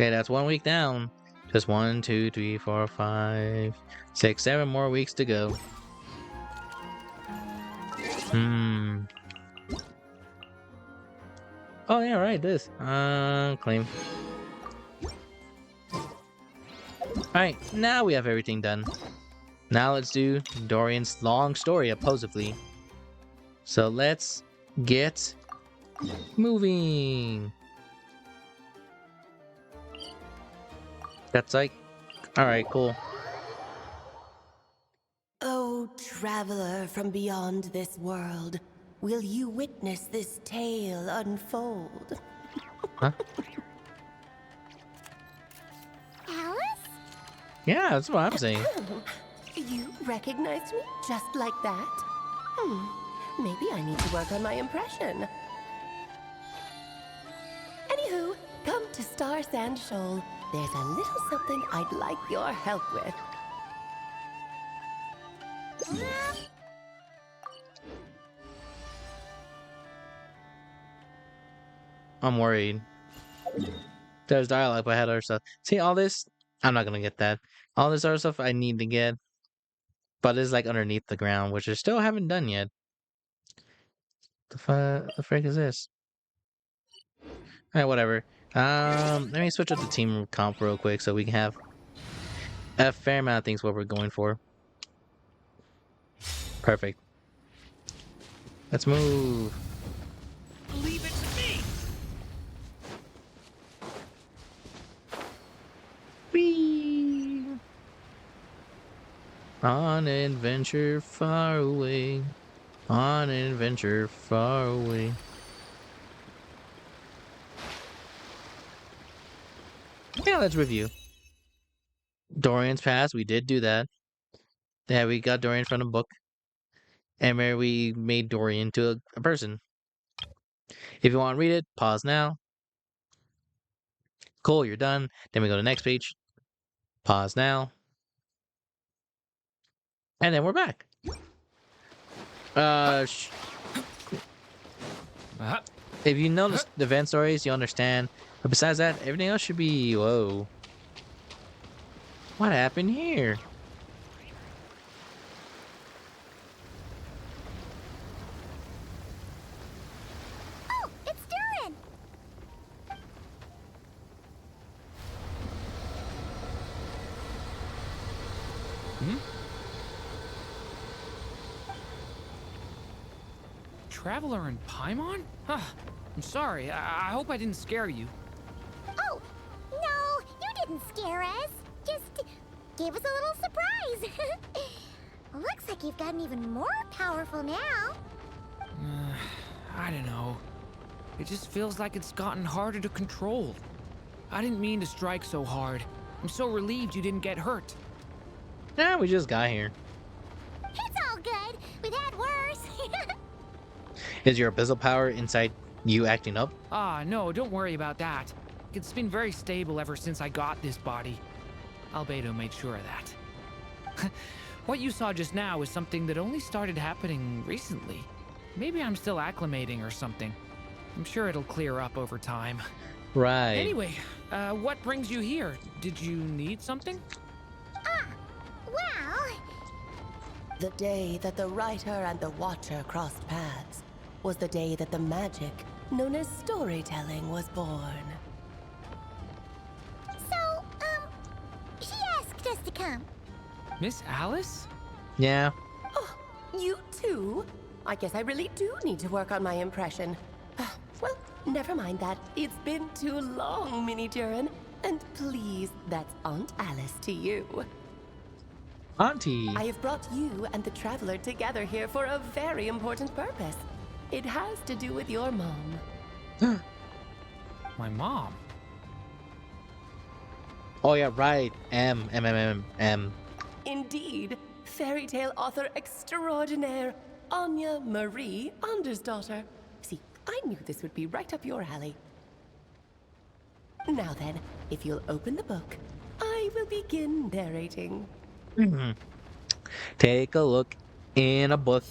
Okay, that's 1 week down. Just 1, 2, 3, 4, 5, 6, 7 more weeks to go. Oh yeah, right. This. Claim. Alright, now we have everything done. Now let's do Dorian's long story, opposably. So let's get moving. That's like, alright, cool. Oh, traveler from beyond this world, will you witness this tale unfold? Huh? Alice? Yeah, that's what I'm saying. You recognized me just like that? Maybe I need to work on my impression. Anywho, come to Star Sand Shoal. There's a little something I'd like your help with. I'm worried. There's dialogue, but I had other stuff. See, all this, I'm not gonna get that. All this other stuff I need to get, but it's like underneath the ground, which I still haven't done yet. The frick is this? Alright, whatever. Let me switch up the team comp real quick so we can have a fair amount of things what we're going for. Perfect. Let's move. Leave it to me! Whee! On an adventure far away. On an adventure far away. Yeah, let's review. Dorian's Past, we did do that. Yeah, we got Dorian from a book. And where we made Dorian to a person. If you want to read it, pause now. Cool, you're done. Then we go to the next page. Pause now. And then we're back. If you notice the event stories, you understand. But besides that, everything else should be... Whoa. What happened here? Oh, it's durin! Traveler in Paimon? Huh. I'm sorry. I hope I didn't scare you. Oh, no, you didn't scare us. Just gave us a little surprise. Looks like you've gotten even more powerful now. I don't know. It just feels like it's gotten harder to control. I didn't mean to strike so hard. I'm so relieved you didn't get hurt. Yeah, we just got here. It's all good. We've had worse. Is your abyssal power inside you acting up? Ah, no, don't worry about that. It's been very stable ever since I got this body. Albedo made sure of that. What you saw just now is something that only started happening recently. Maybe I'm still acclimating or something. I'm sure it'll clear up over time. Right. Anyway, what brings you here? Did you need something? Well, The day that the writer and the watcher crossed paths was the day that the magic known as storytelling was born. so, she asked us to come. Miss Alice? Yeah. Oh, you too? I guess I really do need to work on my impression. Well, never mind that. It's been too long, Mini Durin. And please, that's Aunt Alice to you. Auntie. I have brought you and the traveler together here for a very important purpose. It has to do with your mom. My mom? Oh yeah, right. M. Indeed, fairy tale author extraordinaire, Anya Marie Andersdottir. See, I knew this would be right up your alley. Now then, if you'll open the book, I will begin narrating. Take a look in a book.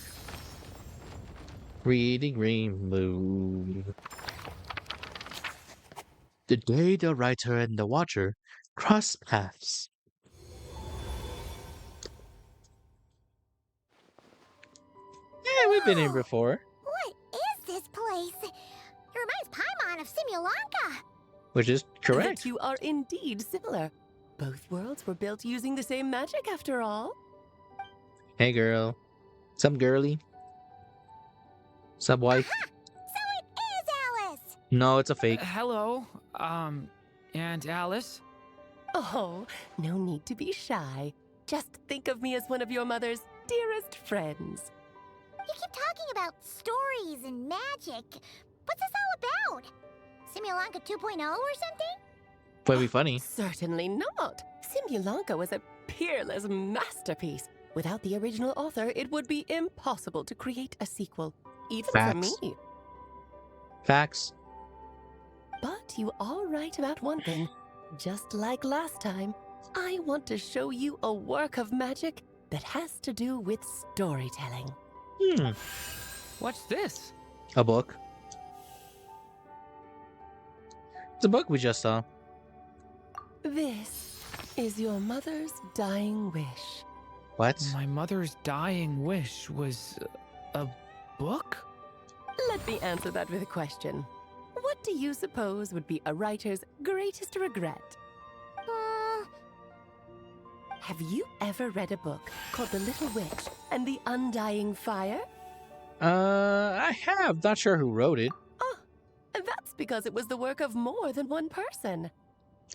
Reading Rainbow. The day the writer and the watcher cross paths. Yeah, we've been here Whoa! before, What is this place? It reminds Paimon of Simulanka. which is The correct. two are indeed similar. Both worlds were built using the same magic after all. Hey, girl. Some girly. Some wife. Aha! So it is Alice! No, it's a fake. Hello, Aunt Alice? Oh, no need to be shy. Just think of me as one of your mother's dearest friends. You keep talking about stories and magic. What's this all about? Simulanka 2.0 or something? Would be funny. Certainly not. Simulanka was a peerless masterpiece. Without the original author, it would be impossible to create a sequel, even Facts. for me. Facts. But you are right about one thing. Just like last time, I want to show you a work of magic that has to do with storytelling. What's this? A book. It's a book we just saw. This is your mother's dying wish. What? My mother's dying wish was a book? Let me answer that with a question. What do you suppose would be a writer's greatest regret? Have you ever read a book called The Little Witch and the Undying Fire? I have. Not sure who wrote it. That's because it was the work of more than one person.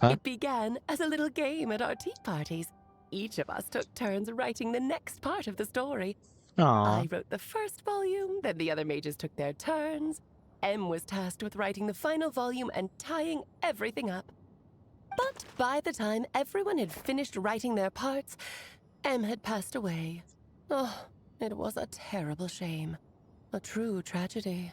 Huh? It began as a little game at our tea parties. Each of us took turns writing the next part of the story. Aw. I wrote the first volume, then the other mages took their turns. Em was tasked with writing the final volume and tying everything up. But by the time everyone had finished writing their parts, Em had passed away. Oh, it was a terrible shame. A true tragedy.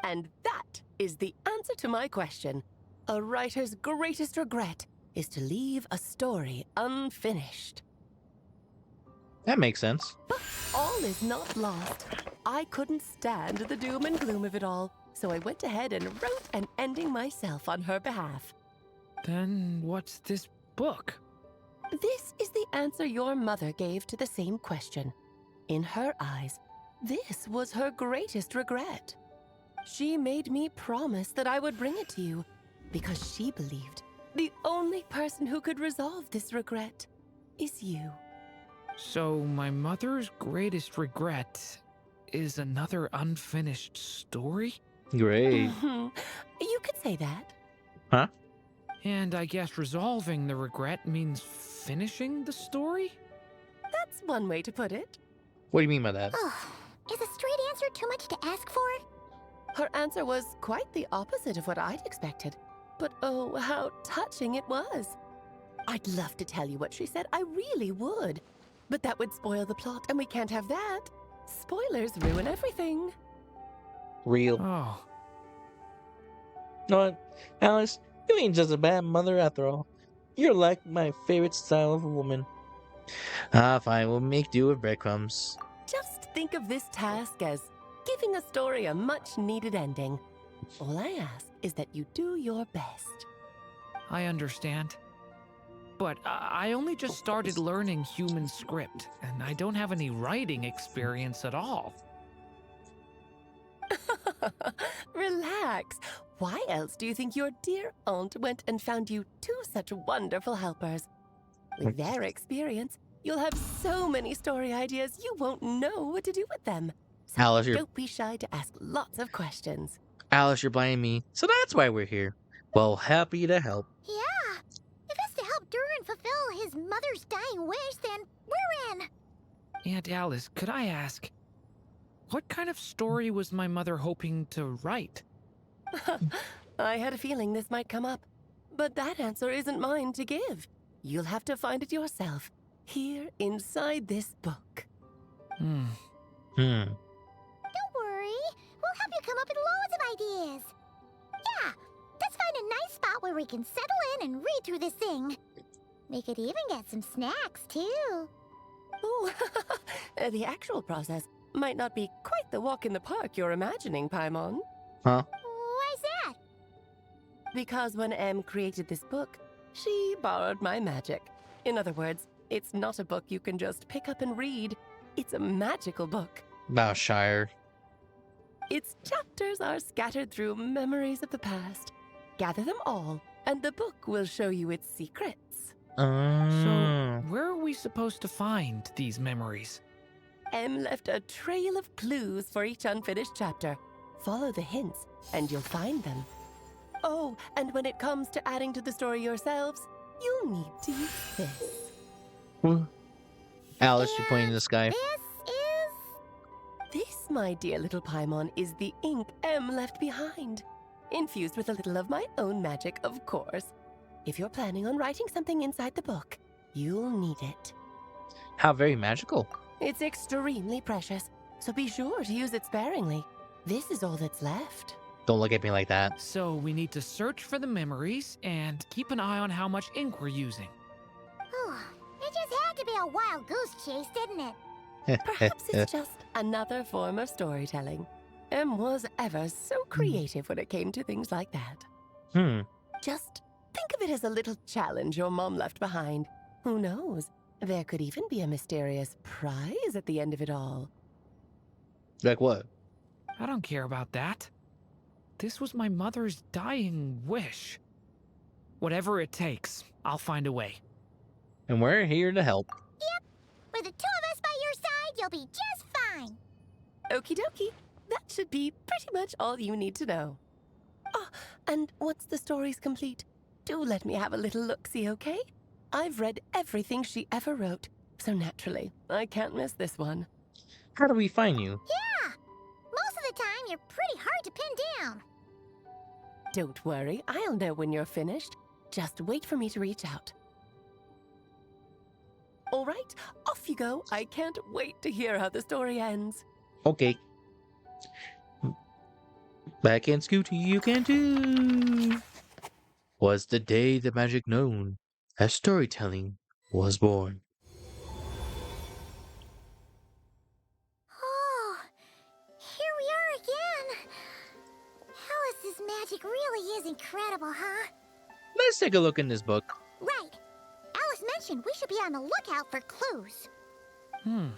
And that is the answer to my question. A writer's greatest regret is to leave a story unfinished. That makes sense. But all is not lost. I couldn't stand the doom and gloom of it all, so I went ahead and wrote an ending myself on her behalf. Then what's this book? This is the answer your mother gave to the same question. In her eyes, this was her greatest regret. She made me promise that I would bring it to you because she believed the only person who could resolve this regret is you. So my mother's greatest regret is another unfinished story? Great. You could say that. Huh? And I guess resolving the regret means finishing the story? That's one way to put it. What do you mean by that? Is a straight answer too much to ask for? Her answer was quite the opposite of what I'd expected. But oh, how touching it was. I'd love to tell you what she said, I really would. But that would spoil the plot, and we can't have that. Spoilers ruin everything. Real. Oh, You know what, Alice? You ain't just a bad mother after all. You're like my favorite style of a woman. Fine. We'll make do with breadcrumbs. Just think of this task as giving a story a much-needed ending. All I ask is that you do your best. I understand. But I only just started learning human script, and I don't have any writing experience at all. Relax. Why else do you think your dear aunt went and found you two such wonderful helpers? With their experience, you'll have so many story ideas you won't know what to do with them. So Alice, don't be shy to ask lots of questions. Alice, you're blaming me. So that's why we're here. Well, happy to help. Yeah. If it's to help Durin fulfill his mother's dying wish, then we're in. Aunt Alice, could I ask, what kind of story was my mother hoping to write? I had a feeling this might come up, but that answer isn't mine to give. You'll have to find it yourself, here inside this book. Hmm. Don't worry. We'll help you come up with loads of ideas. Yeah, let's find a nice spot where we can settle in and read through this thing. We could even get some snacks, too. Oh, the actual process might not be quite the walk in the park you're imagining, Paimon. Huh? Why's Because when Em created this book, she borrowed my magic. In other words, it's not a book you can just pick up and read. It's a magical book. About Shire. Its chapters are scattered through memories of the past. Gather them all, and the book will show you its secrets. So, where are we supposed to find these memories? Em left a trail of clues for each unfinished chapter. Follow the hints, and you'll find them. Oh, and when it comes to adding to the story yourselves, you'll need to use this. Alice, you're pointing in the sky. This, my dear little Paimon, is the ink Em left behind. Infused with a little of my own magic, of course. If you're planning on writing something inside the book, you'll need it. How very magical. It's extremely precious, so be sure to use it sparingly. This is all that's left. Don't look at me like that. So, we need to search for the memories and keep an eye on how much ink we're using. Oh, it just had to be a wild goose chase, didn't it? Perhaps it's just another form of storytelling. Em was ever so creative when it came to things like that. Just think of it as a little challenge your mom left behind. Who knows? There could even be a mysterious prize at the end of it all. Like what? I don't care about that. This was my mother's dying wish. Whatever it takes, I'll find a way. And we're here to help. With the two of us by your side, you'll be just fine. Okie dokie. That should be pretty much all you need to know. Oh, and once the story's complete, do let me have a little look-see, okay? I've read everything she ever wrote, so naturally, I can't miss this one. How do we find you? Yeah, most of the time you're pretty hard to pin down. Don't worry, I'll know when you're finished. Just wait for me to reach out. All right, off you go. I can't wait to hear how the story ends. Okay. Back in Scooty, you can too. Was the day the magic known as storytelling was born. Oh, here we are again. Alice's magic really is incredible, huh? Let's take a look in this book. Right. Alice mentioned we should be on the lookout for clues. Huh?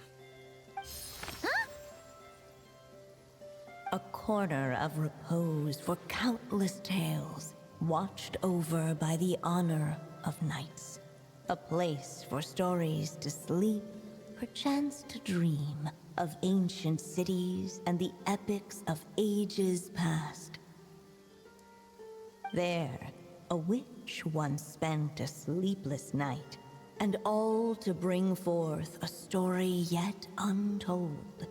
A corner of repose for countless tales, watched over by the honor of knights. A place for stories to sleep, perchance to dream of ancient cities and the epics of ages past. There, a witch once spent a sleepless night, and all to bring forth a story yet untold.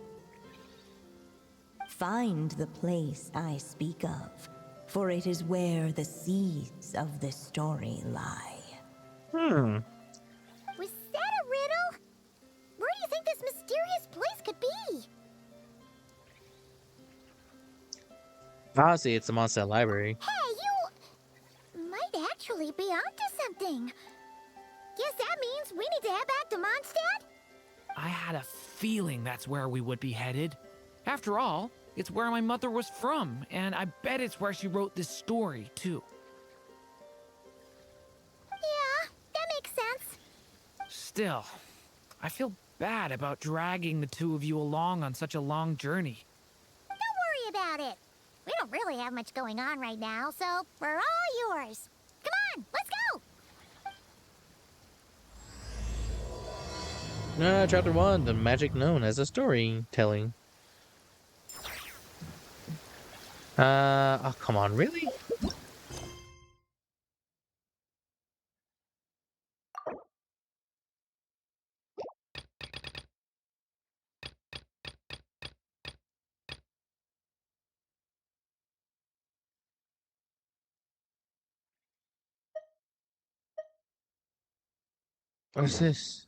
Find the place I speak of, for it is where the seeds of this story lie. Was that a riddle? Where do you think this mysterious place could be? Honestly, it's the Mondstadt Library. Hey, you might actually be onto something. Guess that means we need to head back to Mondstadt? I had a feeling that's where we would be headed. After all, it's where my mother was from, and I bet it's where she wrote this story, too. Yeah, that makes sense. Still, I feel bad about dragging the two of you along on such a long journey. Don't worry about it. We don't really have much going on right now, so we're all yours. Come on, let's go! Chapter 1, the magic known as a storytelling. Oh, come on, really? What's this?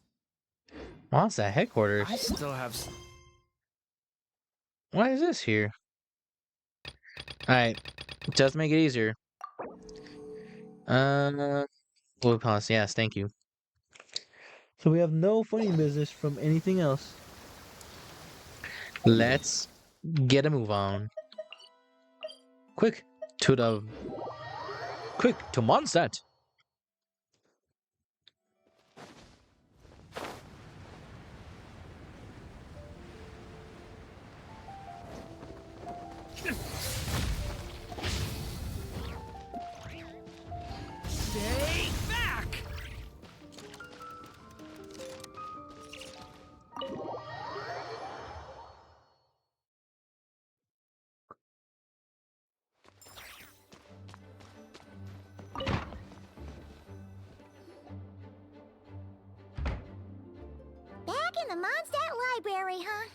Mondstadt headquarters. I still have... Why is this here? Alright, just make it easier. Blue policy, yes, thank you. So we have no funny business from anything else. Let's get a move on. Quick, to the Quick, to Mondstadt. Stay back! Back in the Mondstadt Library, huh?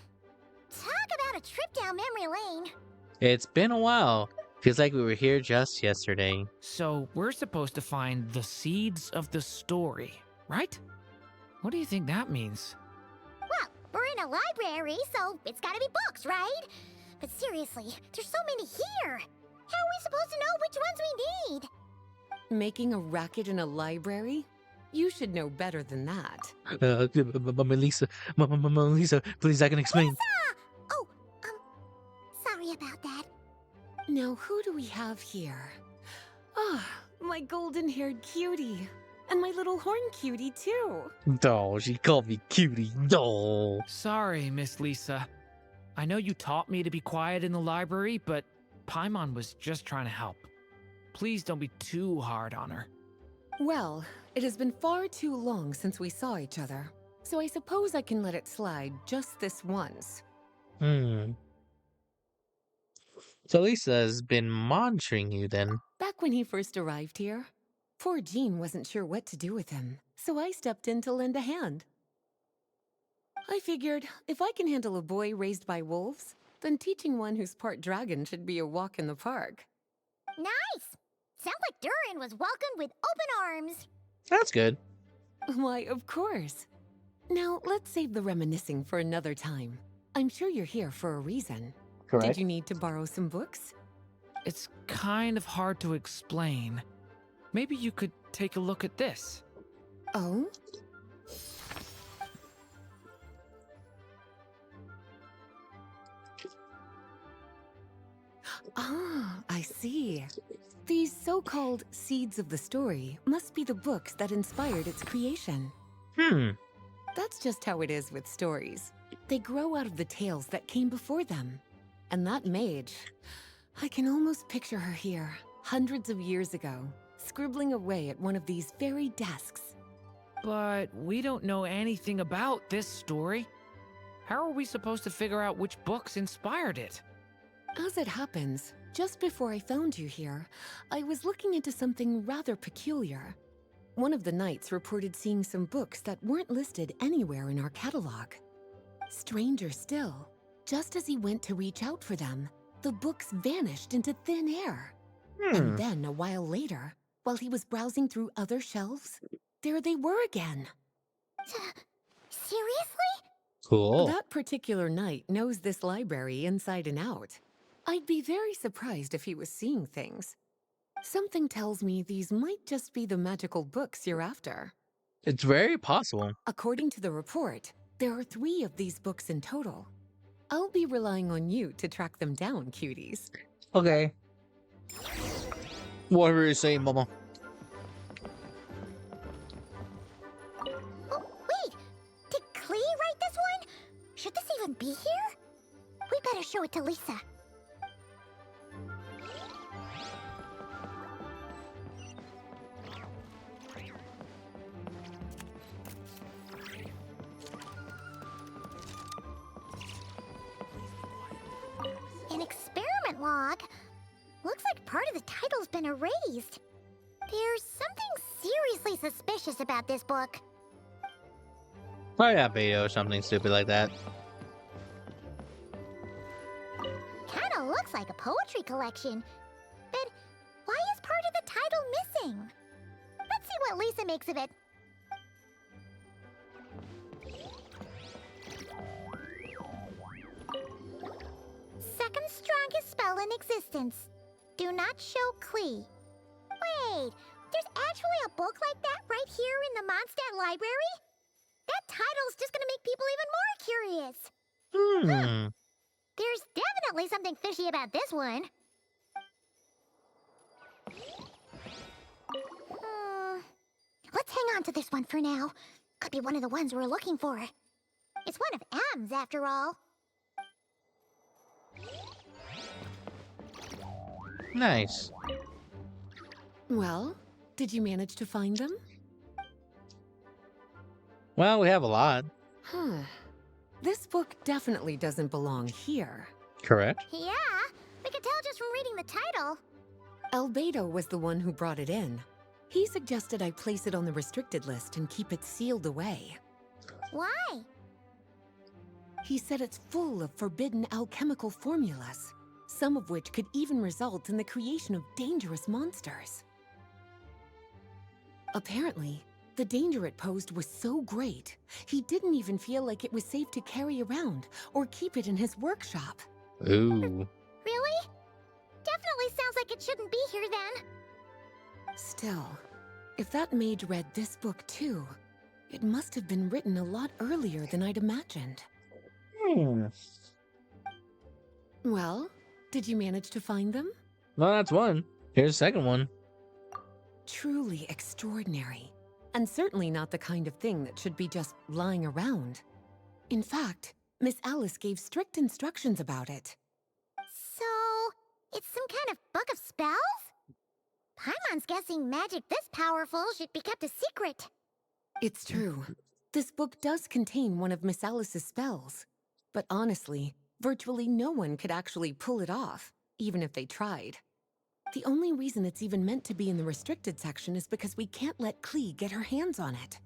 Talk about a trip down memory lane. It's been a while. Feels like we were here just yesterday. So, we're supposed to find the seeds of the story, right? What do you think that means? Well, we're in a library, so it's gotta be books, right? But seriously, there's so many here. How are we supposed to know which ones we need? Making a racket in a library? You should know better than that. Melissa, Melissa, please, I can explain. Oh, sorry about that. Now, who do we have here? Ah, my golden-haired cutie. And my little horn cutie, too. Oh, she called me cutie. Oh. Sorry, Miss Lisa. I know you taught me to be quiet in the library, but Paimon was just trying to help. Please don't be too hard on her. Well, it has been far too long since we saw each other, so I suppose I can let it slide just this once. So Lisa's been monitoring you then. Back when he first arrived here, poor Jean wasn't sure what to do with him, so I stepped in to lend a hand. I figured, if I can handle a boy raised by wolves, then teaching one who's part dragon should be a walk in the park. Nice! Sounds like Durin was welcomed with open arms. That's good. Why, of course. Now, let's save the reminiscing for another time. I'm sure you're here for a reason. Correct. Did you need to borrow some books? It's kind of hard to explain. Maybe you could take a look at this. Oh? Ah, I see. These so-called seeds of the story must be the books that inspired its creation. That's just how it is with stories. They grow out of the tales that came before them. And that mage, I can almost picture her here, hundreds of years ago, scribbling away at one of these very desks. But we don't know anything about this story. How are we supposed to figure out which books inspired it? As it happens, just before I found you here, I was looking into something rather peculiar. One of the knights reported seeing some books that weren't listed anywhere in our catalog. Stranger still, just as he went to reach out for them, the books vanished into thin air. And then, a while later, while he was browsing through other shelves, there they were again. Seriously? Cool. That particular knight knows this library inside and out. I'd be very surprised if he was seeing things. Something tells me these might just be the magical books you're after. It's very possible. According to the report, there are 3 of these books in total. I'll be relying on you to track them down, cuties. Okay. Whatever you say, Mama. Oh, wait! Did Klee write this one? Should this even be here? We better show it to Lisa. An experiment log? Looks like part of the title's been erased. There's something seriously suspicious about this book. Oh yeah, Beto, something stupid like that. Kinda looks like a poetry collection. But why is part of the title missing? Let's see what Lisa makes of it. Second strongest spell in existence. Do not show Klee. Wait, there's actually a book like that right here in the Mondstadt library? That title's just gonna make people even more curious. There's definitely something fishy about this one. Let's hang on to this one for now. Could be one of the ones we're looking for. It's one of M's, after all. Nice. Well, did you manage to find them? Well, we have a lot. Huh. This book definitely doesn't belong here. Correct. Yeah, we could tell just from reading the title. Albedo was the one who brought it in. He suggested I place it on the restricted list and keep it sealed away. Why? He said it's full of forbidden alchemical formulas, some of which could even result in the creation of dangerous monsters. Apparently, the danger it posed was so great, he didn't even feel like it was safe to carry around or keep it in his workshop. Ooh. Really? Definitely sounds like it shouldn't be here then. Still, if that mage read this book too, it must have been written a lot earlier than I'd imagined. Well, did you manage to find them? Well, that's one. Here's the second one. Truly extraordinary, and certainly not the kind of thing that should be just lying around. In fact, Miss Alice gave strict instructions about it. So, it's some kind of book of spells? Paimon's guessing magic this powerful should be kept a secret. It's true. This book does contain one of Miss Alice's spells. But honestly, virtually no one could actually pull it off, even if they tried. The only reason it's even meant to be in the restricted section is because we can't let Klee get her hands on it.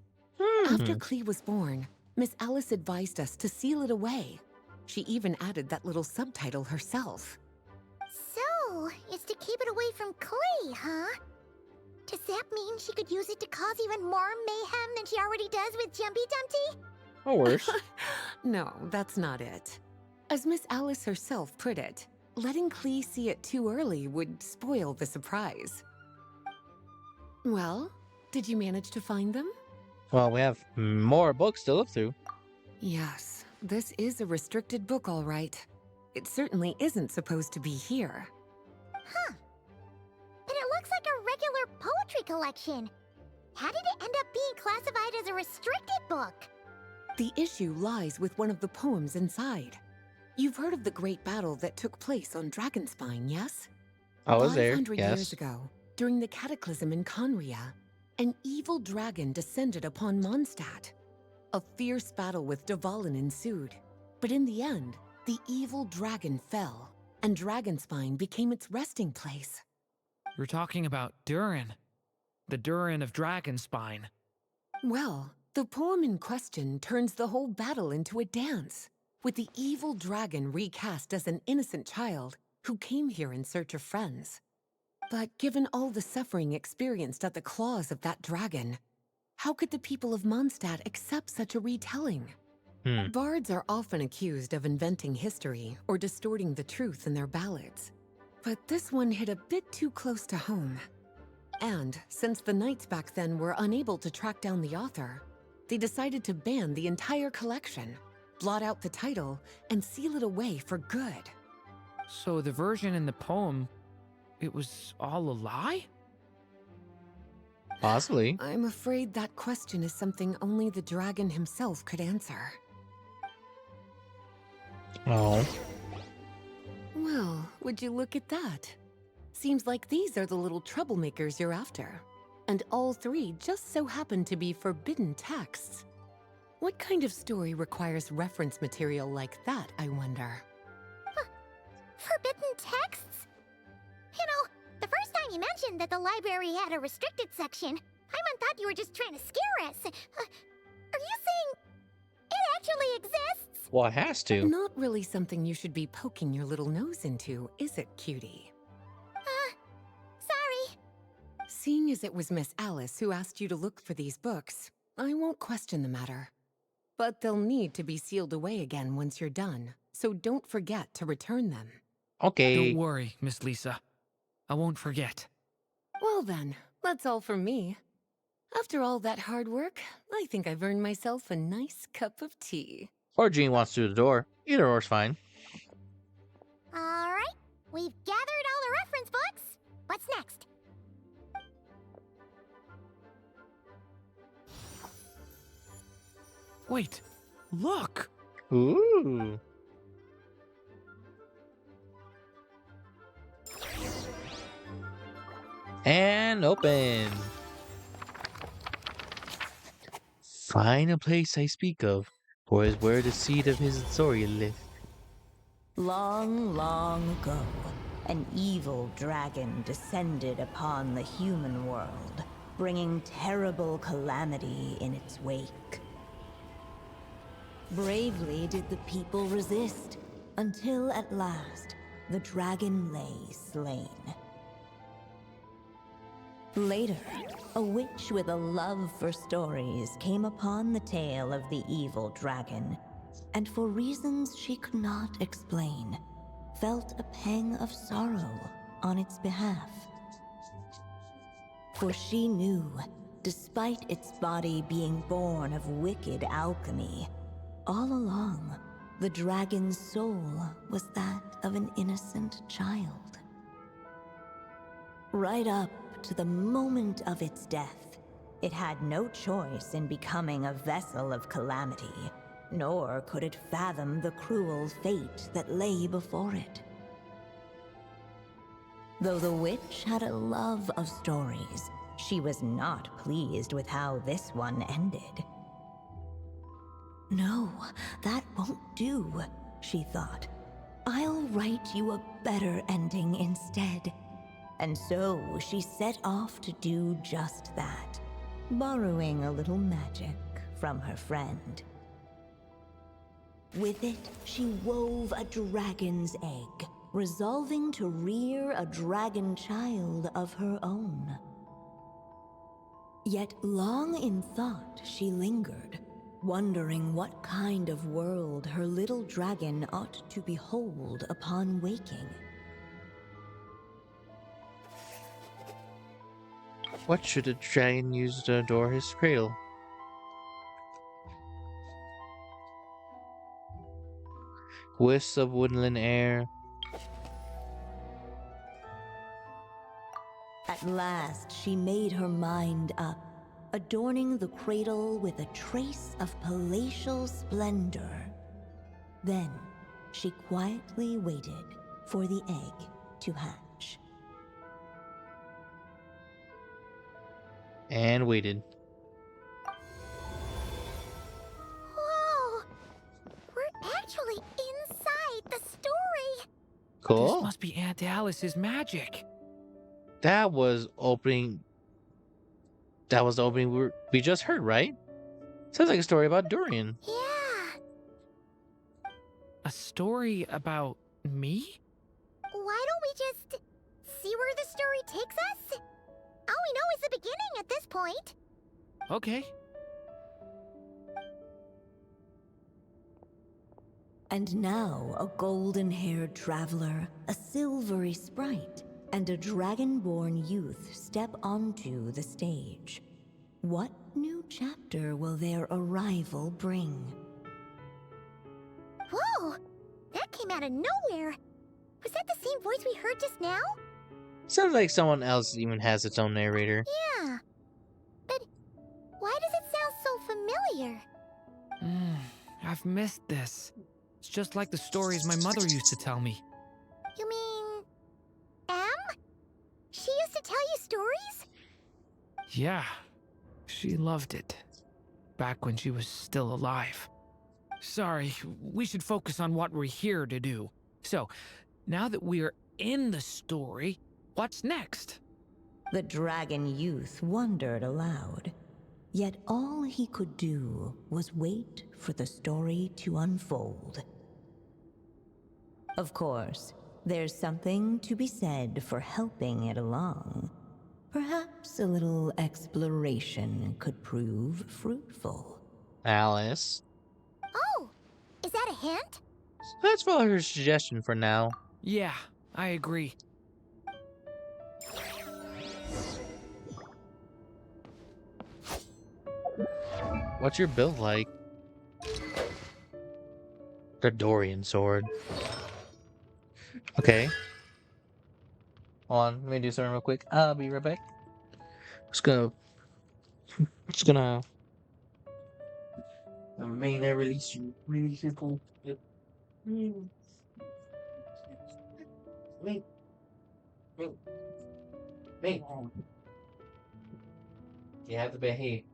After Klee was born, Miss Alice advised us to seal it away. She even added that little subtitle herself. So, it's to keep it away from Klee, huh? Does that mean she could use it to cause even more mayhem than she already does with Jumpy Dumpty? Or worse. No, that's not it. As Miss Alice herself put it, letting Klee see it too early would spoil the surprise. Well, did you manage to find them? Well, we have more books to look through. Yes, this is a restricted book, all right. It certainly isn't supposed to be here. Huh. But it looks like a regular poetry collection. How did it end up being classified as a restricted book? The issue lies with one of the poems inside. You've heard of the great battle that took place on Dragonspine, yes? I was there, 500 yes. years ago, during the cataclysm in Conria, an evil dragon descended upon Mondstadt. A fierce battle with Dvalin ensued, but in the end, the evil dragon fell, and Dragonspine became its resting place. You're talking about Durin. The Durin of Dragonspine. Well, the poem in question turns the whole battle into a dance, with the evil dragon recast as an innocent child who came here in search of friends. But given all the suffering experienced at the claws of that dragon, how could the people of Mondstadt accept such a retelling? Bards are often accused of inventing history or distorting the truth in their ballads. But this one hit a bit too close to home. And since the knights back then were unable to track down the author, they decided to ban the entire collection, blot out the title, and seal it away for good. So the version in the poem, it was all a lie? Possibly. I'm afraid that question is something only the dragon himself could answer. Oh. Well, would you look at that? Seems like these are the little troublemakers you're after. And all three just so happen to be forbidden texts. What kind of story requires reference material like that, I wonder? Forbidden texts? You know, the first time you mentioned that the library had a restricted section, Paimon thought you were just trying to scare us. Are you saying it actually exists? Well, it has to. Not really something you should be poking your little nose into, is it, cutie? Sorry. Seeing as it was Miss Alice who asked you to look for these books, I won't question the matter. But they'll need to be sealed away again once you're done, so don't forget to return them. Okay. Don't worry, Miss Lisa. I won't forget. Well then, that's all from me. After all that hard work, I think I've earned myself a nice cup of tea. Or Jean wants through the door. Either or's fine. All right, we've gathered all the reference books. What's next? Wait, look! Ooh. And open. Find a place I speak of, for is where the seed of his story lived. Long, long ago, an evil dragon descended upon the human world, bringing terrible calamity in its wake. Bravely did the people resist, until at last, the dragon lay slain. Later, a witch with a love for stories came upon the tale of the evil dragon, and for reasons she could not explain, felt a pang of sorrow on its behalf. For she knew, despite its body being born of wicked alchemy, all along, the dragon's soul was that of an innocent child. Right up to the moment of its death, it had no choice in becoming a vessel of calamity, nor could it fathom the cruel fate that lay before it. Though the witch had a love of stories, she was not pleased with how this one ended. No, that won't do, she thought. I'll write you a better ending instead. And so she set off to do just that, borrowing a little magic from her friend. With it, she wove a dragon's egg, resolving to rear a dragon child of her own. Yet long in thought she lingered, wondering what kind of world her little dragon ought to behold upon waking. What should a dragon use to adore his cradle? Wisps of woodland air. At last she made her mind up, adorning the cradle with a trace of palatial splendor. Then she quietly waited for the egg to hatch. And waited. Whoa! We're actually inside the story! This Cool. must be Aunt Alice's magic. That was opening. That was the opening we just heard, right? Sounds like a story about Dorian. Yeah! A story about me? Why don't we just see where the story takes us? All we know is the beginning at this point. Okay. And now a golden-haired traveler, a silvery sprite, and a dragon-born youth step onto the stage. What new chapter will their arrival bring? Whoa! That came out of nowhere! Was that the same voice we heard just now? Sounds like someone else even has its own narrator. Yeah. But why does it sound so familiar? I've missed this. It's just like the stories my mother used to tell me. You mean... Em? She used to tell you stories? Yeah, she loved it. Back when she was still alive. Sorry, we should focus on what we're here to do. So, now that we're in the story, what's next? The dragon youth wondered aloud. Yet all he could do was wait for the story to unfold. Of course, there's something to be said for helping it along. Perhaps a little exploration could prove fruitful. Alice. Oh! Is that a hint? Let's follow her suggestion for now. Yeah, I agree. What's your build like? The Dorian sword. Okay. Hold on, let me do something real quick. I'll be right back. Just gonna The main I release you. Release people. Me, me, me. You have to behave.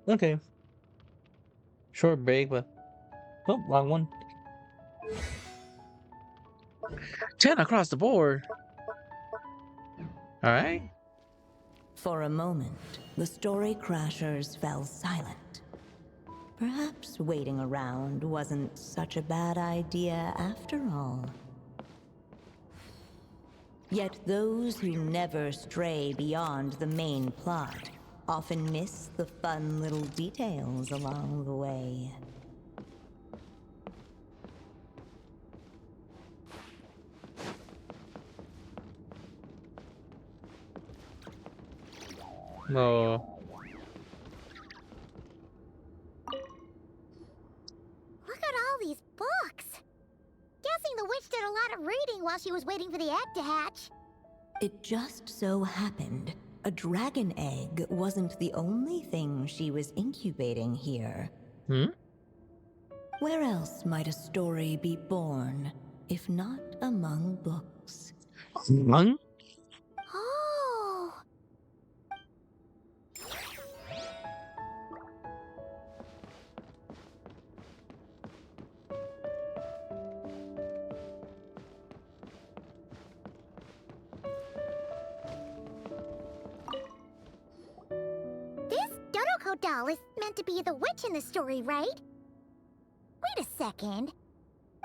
Okay. Short break, but oh, wrong one. 10 across the board. All right. For a moment, the story crashers fell silent. Perhaps waiting around wasn't such a bad idea after all. Yet those who never stray beyond the main plot often miss the fun little details along the way. No. Look at all these books. Guessing the witch did a lot of reading while she was waiting for the egg to hatch. It just so happened a dragon egg wasn't the only thing she was incubating here. Hmm? Where else might a story be born, if not among books? Lung? Oh. This Dodoko doll is meant to be the witch in the story, right? Wait a second.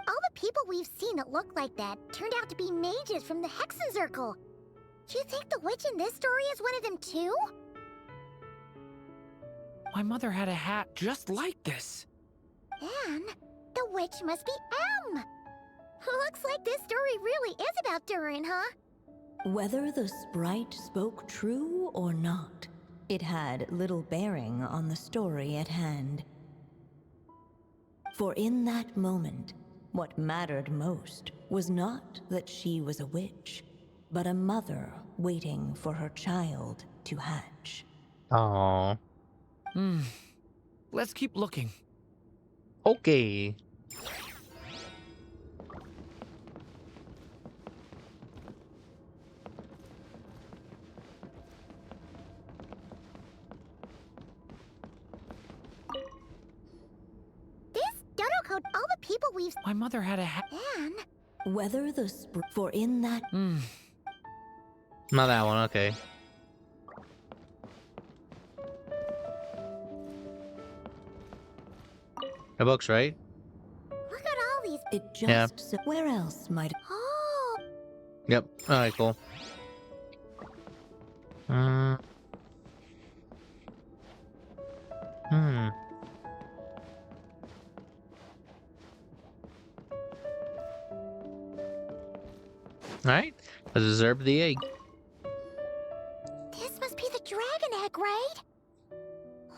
All the people we've seen that look like that turned out to be mages from the Hexenzirkel. Do you think the witch in this story is one of them too? My mother had a hat just like this. And the witch must be M. Looks like this story really is about Durin, huh? Whether the sprite spoke true or not, it had little bearing on the story at hand. For in that moment, what mattered most was not that she was a witch, but a mother waiting for her child to hatch. Oh. Let's keep looking. Okay. This Dodoko, all the people we've My mother had a hat. and Whether the for in that Not that one, okay. The books, right? look at all these. it just Yeah. so where else might Oh, Yep. Alright, cool. Hmm. Alright. Let's observe the egg. this must be the dragon egg, right?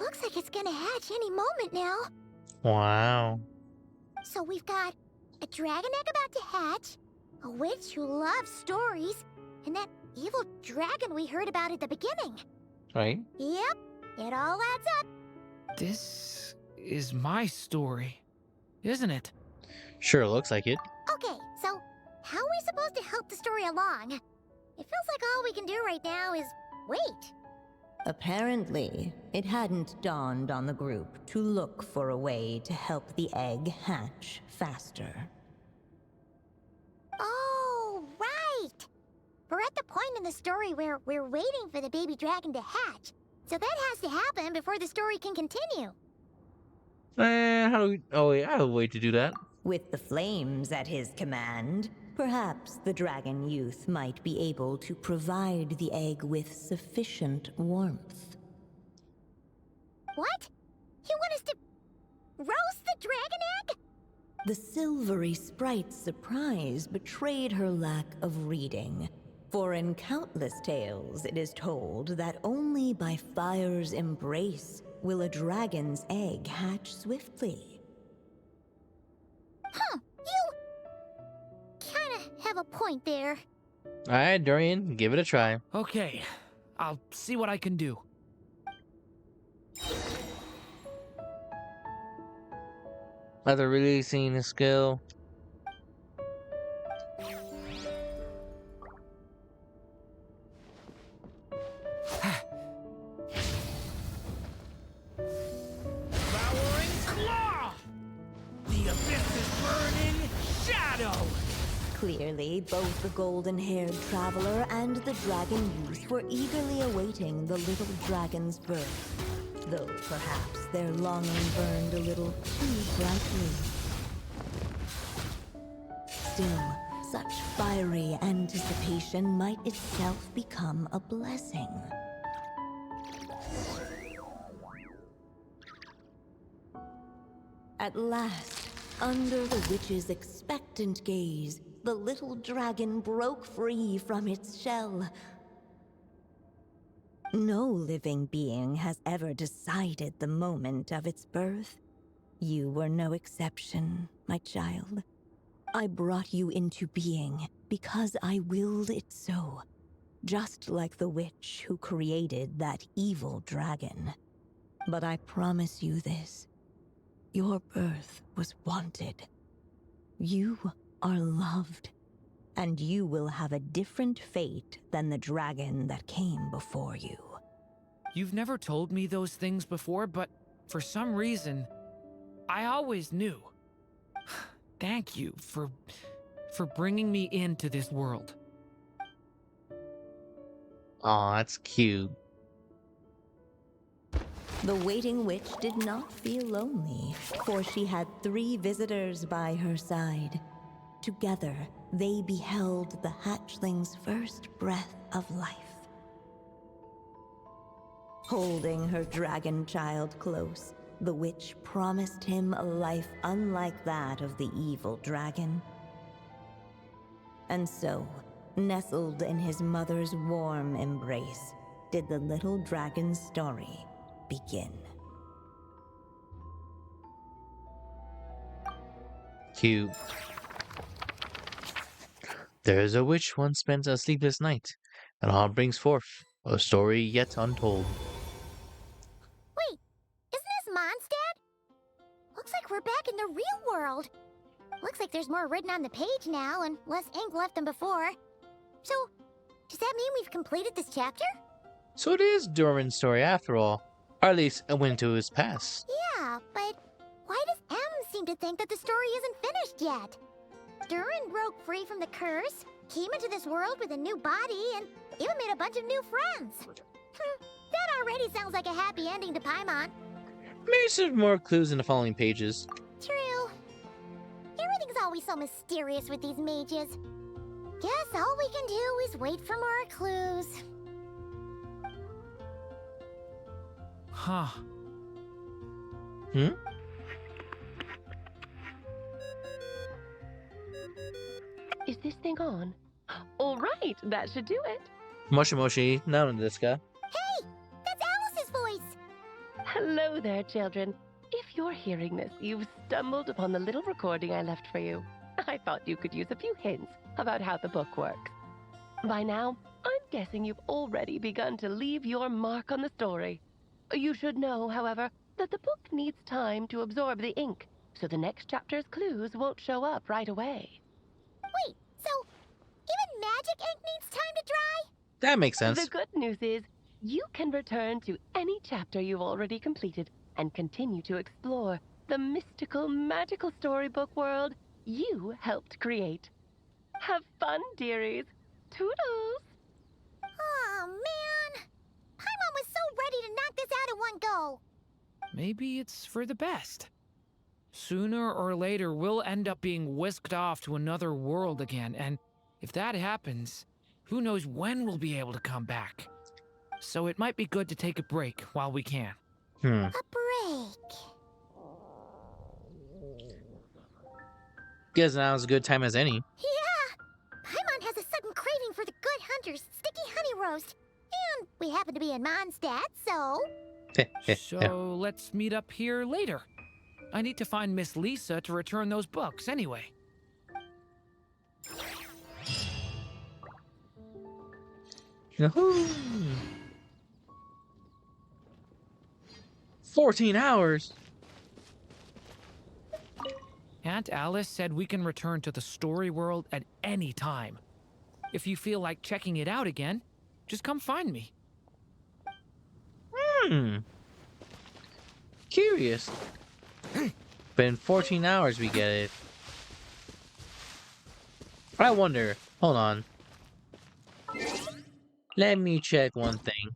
Looks like it's gonna hatch any moment now. Wow. So we've got a dragon egg about to hatch, a witch who loves stories, and that evil dragon we heard about at the beginning. Right? Yep, it all adds up. This is my story, isn't it? Sure looks like it. Okay, so how are we supposed to help the story along? It feels like all we can do right now is wait. Apparently, it hadn't dawned on the group to look for a way to help the egg hatch faster. Oh, right! We're at the point in the story where we're waiting for the baby dragon to hatch. So that has to happen before the story can continue. How do we... Oh, yeah, I have a way to do that. With the flames at his command, perhaps the dragon youth might be able to provide the egg with sufficient warmth. What? You want us to roast the dragon egg? The silvery sprite's surprise betrayed her lack of reading. For in countless tales it is told that only by fire's embrace will a dragon's egg hatch swiftly. You kinda have a point there. Alright, Dorian, give it a try. Okay, I'll see what I can do. After releasing the skill. Devouring claw! The abyss's burning shadow! Clearly, both the golden-haired traveler and the dragon youth were eagerly awaiting the little dragon's birth, though perhaps their longing burned a little too brightly. Still, such fiery anticipation might itself become a blessing. At last, under the witch's expectant gaze, the little dragon broke free from its shell. No living being has ever decided the moment of its birth. You were no exception, my child. I brought you into being because I willed it so, just like the witch who created that evil dragon. But I promise you this. Your birth was wanted. You are loved, and you will have a different fate than the dragon that came before you. You've never told me those things before, but for some reason, I always knew. Thank you for bringing me into this world. Aw, that's cute. The waiting witch did not feel lonely, for she had 3 visitors by her side. Together, they beheld the hatchling's first breath of life. Holding her dragon child close, the witch promised him a life unlike that of the evil dragon. And so, nestled in his mother's warm embrace, did the little dragon's story begin. Cute. There is a witch once spent a sleepless night, and all brings forth a story yet untold. Wait, isn't this Mondstadt? Looks like we're back in the real world. Looks like there's more written on the page now and less ink left than before. So, does that mean we've completed this chapter? So it is Doran's story after all, or at least a window to his past. Yeah, but why does M seem to think that the story isn't finished yet? Durin broke free from the curse, came into this world with a new body, and even made a bunch of new friends. That already sounds like a happy ending to Paimon. Maybe some more clues in the following pages. True. Everything's always so mysterious with these mages. Guess all we can do is wait for more clues. Huh. Hmm? Is this thing on? All right, that should do it. Moshi Moshi, now in this guy. Hey, that's Alice's voice. Hello there, children. If you're hearing this, you've stumbled upon the little recording I left for you. I thought you could use a few hints about how the book works. By now, I'm guessing you've already begun to leave your mark on the story. You should know, however, that the book needs time to absorb the ink, so the next chapter's clues won't show up right away. Wait, so even magic ink needs time to dry? That makes sense. The good news is, you can return to any chapter you've already completed and continue to explore the mystical, magical storybook world you helped create. Have fun, dearies. Toodles! Oh, man. Paimon was so ready to knock this out in one go. Maybe it's for the best. Sooner or later, we'll end up being whisked off to another world again, and if that happens, who knows when we'll be able to come back. So it might be good to take a break while we can. Hmm. A break. Guess now's as good time as any. Yeah! Paimon has a sudden craving for the good hunter's sticky honey roast. And we happen to be in Mondstadt, so... So let's meet up here later. I need to find Miss Lisa to return those books anyway. Yahoo! 14 hours? Aunt Alice said we can return to the story world at any time. If you feel like checking it out again, just come find me. Hmm. Curious. But in 14 hours we get it. I wonder. Hold on. Let me check one thing.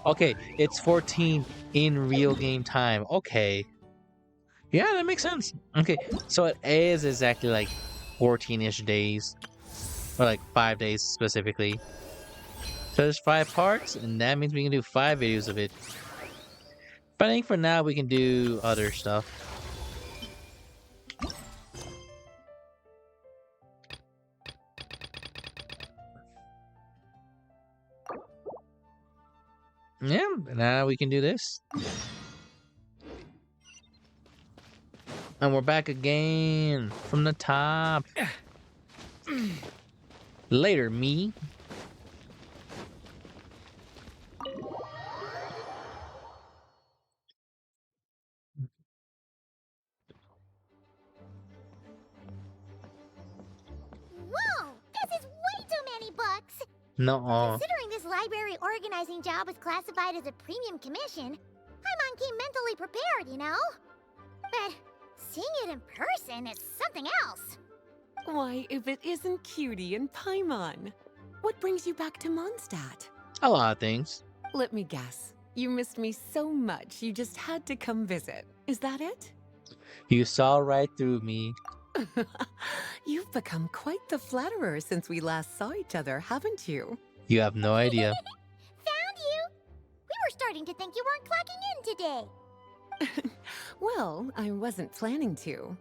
Okay, it's 14 in real game time. Okay. Yeah, that makes sense. Okay, so it is exactly like 14-ish days. Or like 5 days specifically. So there's 5 parts, and that means we can do 5 videos of it. But I think for now we can do other stuff. Yeah, now we can do this. And we're back again from the top. Later, me. Whoa! This is way too many books! No. Considering this library organizing job was classified as a premium commission, Paimon came mentally prepared, you know? But seeing it in person is something else. Why, if it isn't Cutie and Paimon? What brings you back to Mondstadt? A lot of things. Let me guess. You missed me so much you just had to come visit. Is that it? You saw right through me. You've become quite the flatterer since we last saw each other, haven't you? You have no idea. Found you! We were starting to think you weren't clocking in today. Well, I wasn't planning to.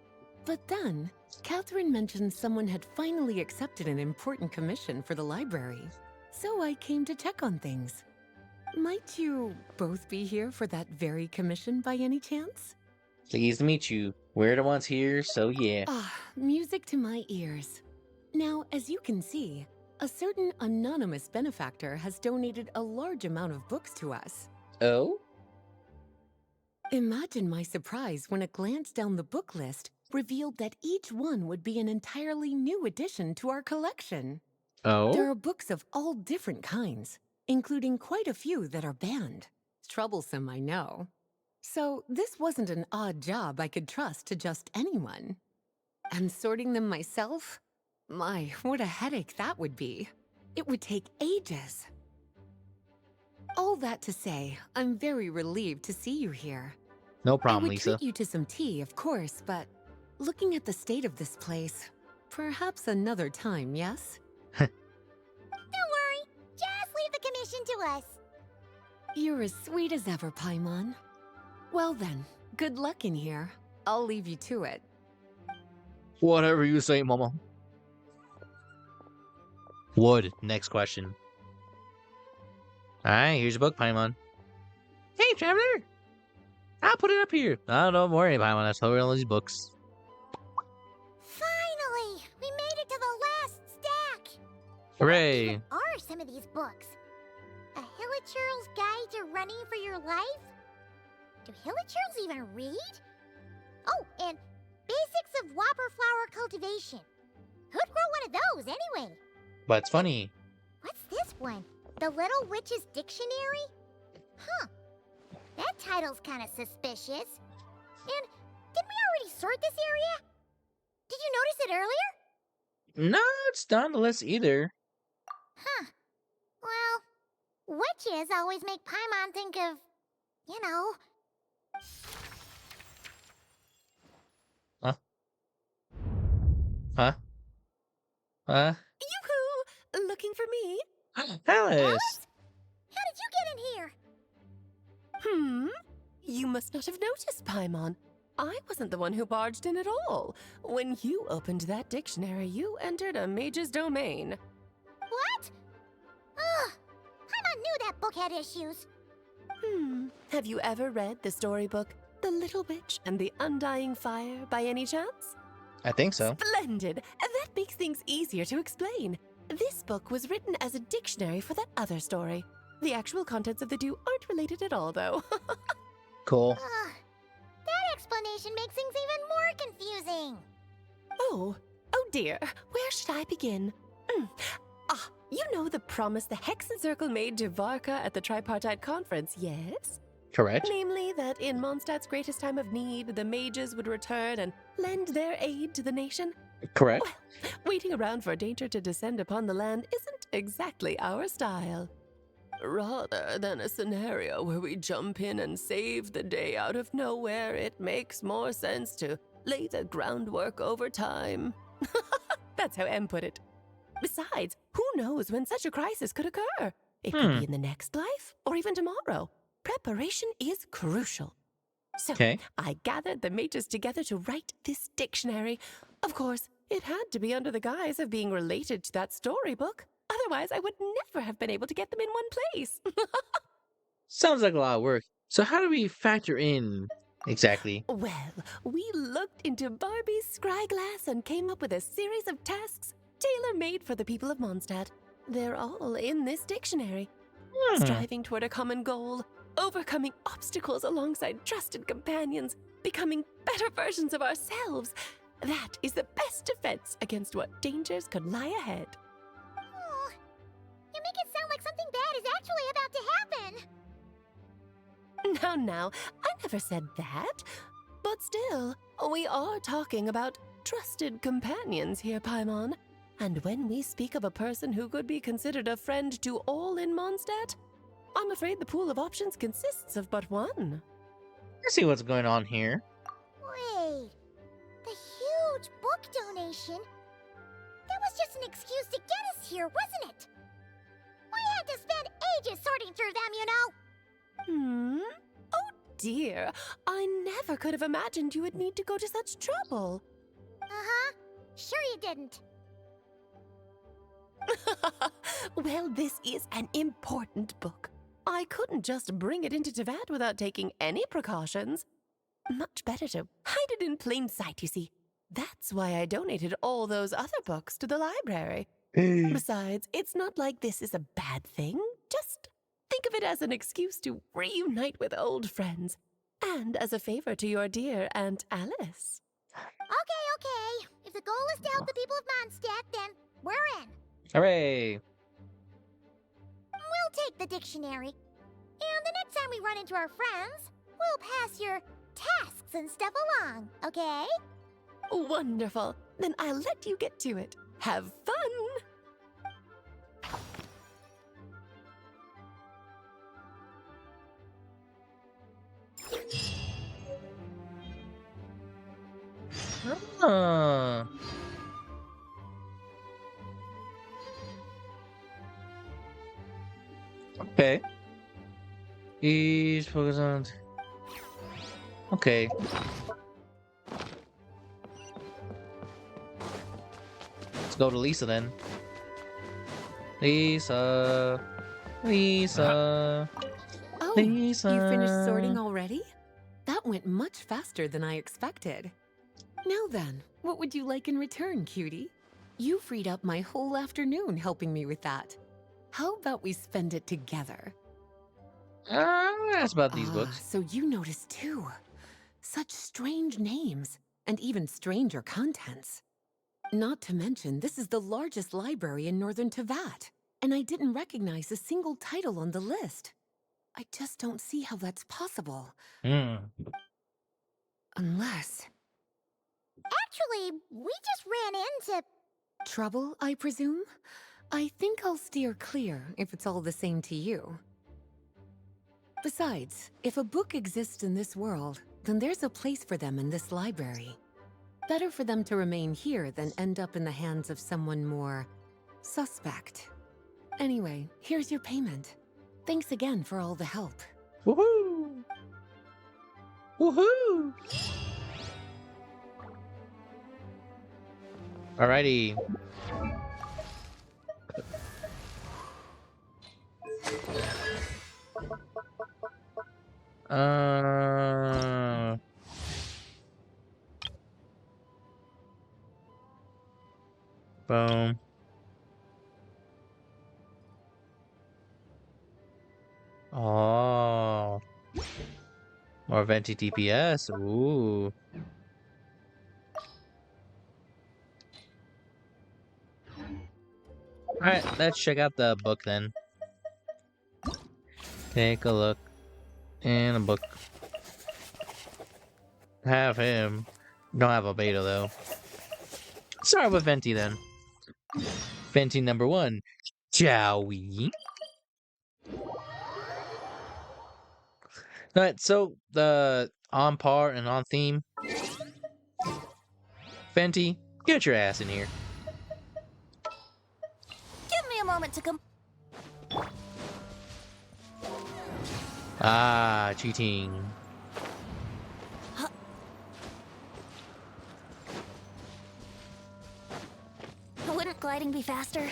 But then, Catherine mentioned someone had finally accepted an important commission for the library. So I came to check on things. Might you both be here for that very commission by any chance? Pleased to meet you. We're the ones here, so yeah. Ah, music to my ears. Now, as you can see, a certain anonymous benefactor has donated a large amount of books to us. Oh? Imagine my surprise when a glance down the book list revealed that each one would be an entirely new addition to our collection. There Oh? are books of all different kinds, including quite a few that are banned. Troublesome, I know. So this wasn't an odd job I could trust to just anyone. And sorting them myself? My, what a headache that would be. It would take ages. All that to say, I'm very relieved to see you here. No I problem, would Lisa. treat you to some tea, of course, but looking at the state of this place, perhaps another time, yes? Don't worry, just leave the commission to us. You're as sweet as ever, Paimon. Well then, good luck in here. I'll leave you to it. Whatever you say, Mama. Wood. Next question. Alright, here's your book, Paimon. Hey, Traveler! I'll put it up here. Oh, don't worry, Paimon. That's all these books. Finally! We made it to the last stack! Hooray! What even are some of these books? A Hilichurl's Guide to Running for Your Life? Do Hilichurls even read? Oh, and Basics of Whopper Flower Cultivation. Who'd grow one of those, anyway? But it's funny. What's this one? The Little Witch's Dictionary? Huh. That title's kind of suspicious. And didn't we already sort this area? Did you notice it earlier? No, it's not on the list either. Huh. Well, witches always make Paimon think of, you know. Huh? Huh? Huh? Yoo-hoo! Looking for me? Alice! How did you get in here? You must not have noticed, Paimon. I wasn't the one who barged in at all. When you opened that dictionary, you entered a mage's domain. What? Ugh! Paimon knew that book had issues. Have you ever read the storybook, The Little Witch and the Undying Fire, by any chance? I think so. Splendid! That makes things easier to explain. This book was written as a dictionary for that other story. The actual contents of the two aren't related at all, though. Cool. That explanation makes things even more confusing. Oh dear. Where should I begin? You know the promise the Hexen Circle made to Varka at the Tripartite Conference, yes? Correct. Namely, that in Mondstadt's greatest time of need, the mages would return and lend their aid to the nation. Correct. Well, waiting around for danger to descend upon the land isn't exactly our style. Rather than a scenario where we jump in and save the day out of nowhere, it makes more sense to lay the groundwork over time. That's how M put it. Besides, who knows when such a crisis could occur? It could be in the next life, or even tomorrow. Preparation is crucial. So, Okay. I gathered the mages together to write this dictionary. Of course, it had to be under the guise of being related to that storybook. Otherwise, I would never have been able to get them in one place. Sounds like a lot of work. So how do we factor in exactly? Well, we looked into Barbie's scryglass and came up with a series of tasks tailor-made for the people of Mondstadt. They're all in this dictionary. Striving toward a common goal, overcoming obstacles alongside trusted companions, becoming better versions of ourselves. That is the best defense against what dangers could lie ahead. Oh, you make it sound like something bad is actually about to happen. Now, I never said that. But still, we are talking about trusted companions here, Paimon. And when we speak of a person who could be considered a friend to all in Mondstadt, I'm afraid the pool of options consists of but one. I see what's going on here. Wait, the huge book donation? That was just an excuse to get us here, wasn't it? We had to spend ages sorting through them, you know? Oh dear, I never could have imagined you would need to go to such trouble. Uh-huh. Sure you didn't. Well, this is an important book. I couldn't just bring it into Tavad without taking any precautions. Much better to hide it in plain sight, you see. That's why I donated all those other books to the library. Besides, it's not like this is a bad thing. Just think of it as an excuse to reunite with old friends. And as a favor to your dear Aunt Alice. Okay. If the goal is to help the people of Mondstadt, then we're in. Hooray! We'll take the dictionary. And the next time we run into our friends, we'll pass your tasks and stuff along, okay? Wonderful. Then I'll let you get to it. Have fun! Huh. Okay. He's focused on. Okay. Let's go to Lisa then. Lisa. Oh, Lisa. you finished sorting already? That went much faster than I expected. Now then, what would you like in return, cutie? You freed up my whole afternoon helping me with that. How about we spend it together? That's about these books. So you noticed too. Such strange names, and even stranger contents. Not to mention, this is the largest library in Northern Teyvat, and I didn't recognize a single title on the list. I just don't see how that's possible. Unless... Actually, we just ran into... Trouble, I presume? I think I'll steer clear if it's all the same to you. Besides, if a book exists in this world, then there's a place for them in this library. Better for them to remain here than end up in the hands of someone more suspect. Anyway, here's your payment. Thanks again for all the help. Woohoo! Woohoo! Alrighty. Uh. Boom. Oh. More venti DPS. Ooh. Alright, let's check out the book then. Take a look in a book. Have him. Don't have a beta though. Start with venti then. Venti number 1. Shall we? Alright, so the on par and on theme. Venti, get your ass in here. Give me a moment to come. Ah, cheating. Wouldn't gliding be faster?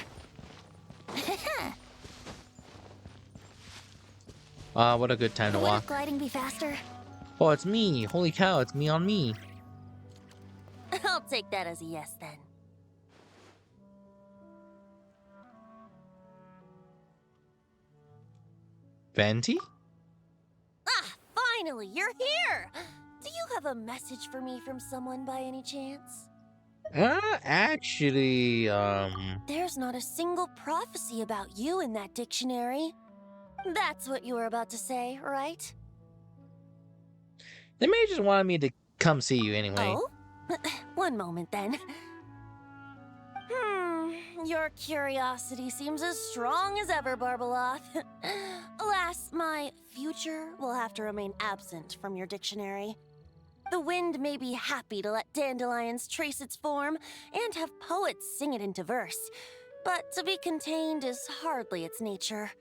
What a good time to Wouldn't walk. gliding be faster? Oh, it's me. Holy cow, it's me on me. I'll take that as a yes then. Venti? Ah, finally, you're here! Do you have a message for me from someone by any chance? Actually, There's not a single prophecy about you in that dictionary. That's what you were about to say, right? they may just wanted me to come see you anyway. Oh? One moment then. Your curiosity seems as strong as ever, Barbeloth. Alas, my future will have to remain absent from your dictionary. The wind may be happy to let dandelions trace its form and have poets sing it into verse, but to be contained is hardly its nature.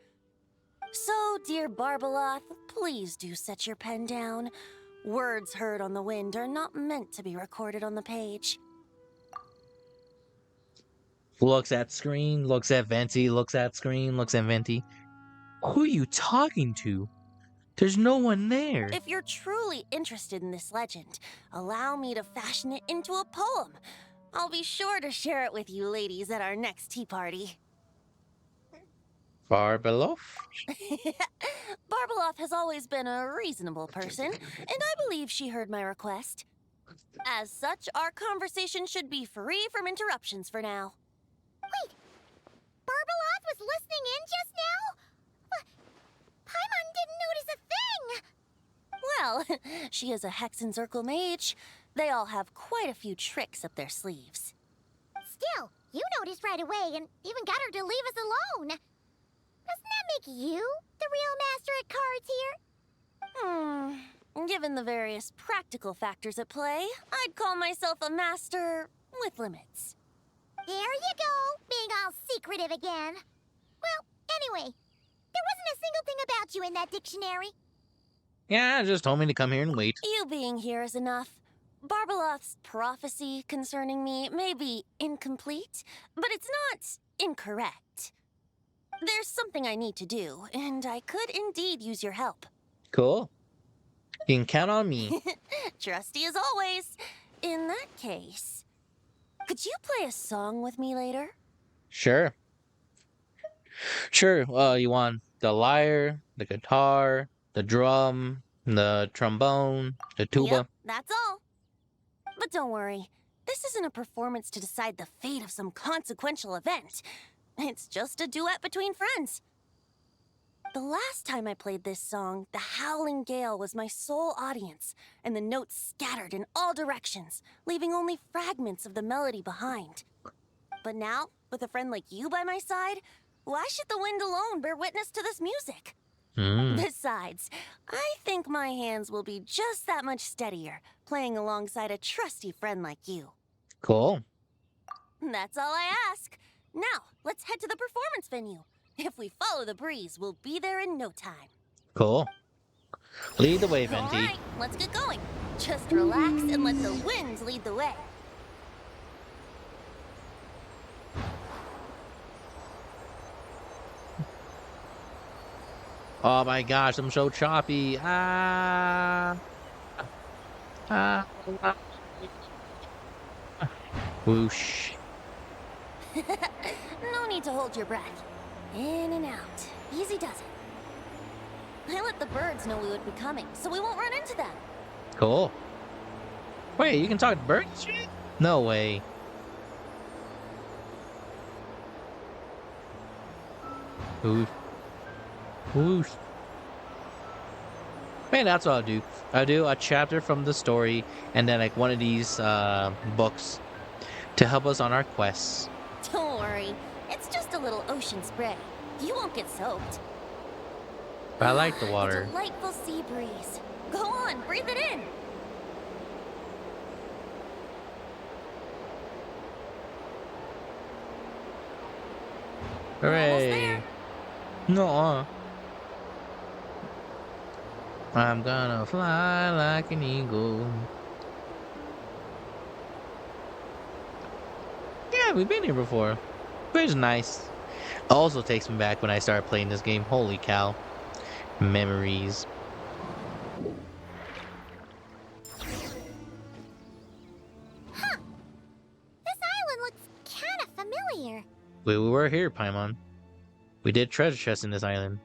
So, dear Barbeloth, please do set your pen down. Words heard on the wind are not meant to be recorded on the page. Looks at screen, looks at Venti, looks at screen, looks at Venti. Who are you talking to? There's no one there. If you're truly interested in this legend, allow me to fashion it into a poem. I'll be sure to share it with you ladies at our next tea party. Barbeloff? Barbeloff has always been a reasonable person, and I believe she heard my request. As such, our conversation should be free from interruptions for now. Wait, Barbeloff was listening in just now? Paimon didn't notice a thing! Well, she is a Hexenzirkel mage. They all have quite a few tricks up their sleeves. Still, you noticed right away and even got her to leave us alone. Doesn't that make you the real master at cards here? Given the various practical factors at play, I'd call myself a master with limits. There you go, being all secretive again. Well, anyway, there wasn't a single thing about you in that dictionary. Yeah, just told me to come here and wait. You being here is enough. Barbeloff's prophecy concerning me may be incomplete, but it's not incorrect. There's something I need to do, and I could indeed use your help. Cool. You can count on me. Trusty as always. In that case, could you play a song with me later? Sure. Sure. You want the lyre, the guitar, the drum, the trombone, the tuba? Yep, that's all. But don't worry. This isn't a performance to decide the fate of some consequential event. It's just a duet between friends. The last time I played this song, the howling gale was my sole audience, and the notes scattered in all directions, leaving only fragments of the melody behind. But now, with a friend like you by my side, why should the wind alone bear witness to this music? Besides, I think my hands will be just that much steadier, playing alongside a trusty friend like you. Cool. That's all I ask. Now, let's head to the performance venue. If we follow the breeze, we'll be there in no time. Cool. Lead the way, All Venti. right, let's get going. Just relax and let the winds lead the way. Oh my gosh, I'm so choppy. Ah. Whoosh. No need to hold your breath. In and out. Easy does it. I let the birds know we would be coming, so we won't run into them. Cool. Wait, you can talk to birds? Shit? No way. Whoosh. Whoosh. Man, that's what I'll do. I'll do a chapter from the story and then like one of these books to help us on our quests. Don't worry. It's just a little ocean spray. You won't get soaked. But I like the A water. delightful sea breeze. Go on, breathe it in. We're almost Hooray. there. No. I'm gonna fly like an eagle. Yeah, we've been here before. But it's nice. Also takes me back when I started playing this game. Holy cow. Memories. This island looks kind of familiar. We were here, Paimon. We did treasure chests in this island.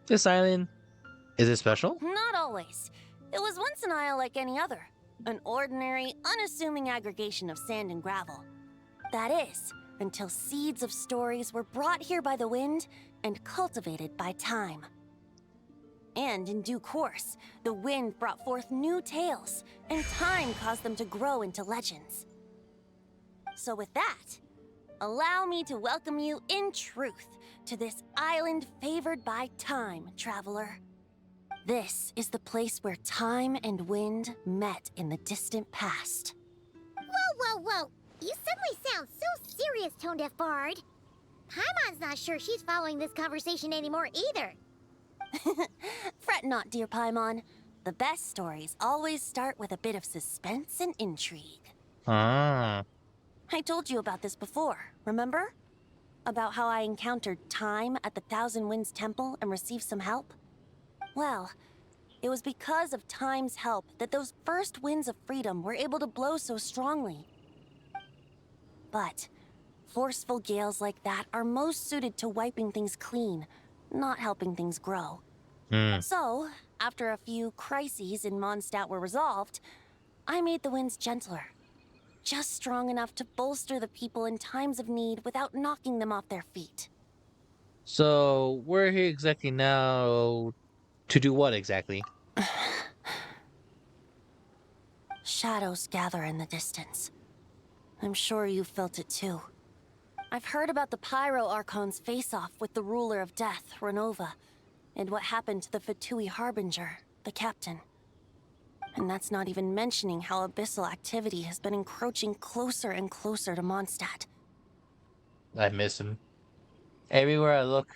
This island, is it special? Not always. It was once an isle like any other. An ordinary, unassuming aggregation of sand and gravel. That is, until seeds of stories were brought here by the wind and cultivated by time. And in due course, the wind brought forth new tales, and time caused them to grow into legends. So with that, allow me to welcome you in truth to this island favored by time, traveler. This is the place where time and wind met in the distant past. Whoa. You suddenly sound so serious, Tone Deaf Bard. Paimon's not sure she's following this conversation anymore either. Fret not, dear Paimon. The best stories always start with a bit of suspense and intrigue. Ah. I told you about this before, remember? About how I encountered time at the Thousand Winds Temple and received some help? Well, it was because of time's help that those first winds of freedom were able to blow so strongly. But forceful gales like that are most suited to wiping things clean, not helping things grow. So, after a few crises in Mondstadt were resolved, I made the winds gentler. Just strong enough to bolster the people in times of need without knocking them off their feet. So, we're here exactly now to do what exactly? Shadows gather in the distance. I'm sure you felt it too. I've heard about the Pyro Archon's face-off with the ruler of death, Renova, and what happened to the Fatui Harbinger, the captain. And that's not even mentioning how abyssal activity has been encroaching closer and closer to Mondstadt. I miss him. Everywhere I look,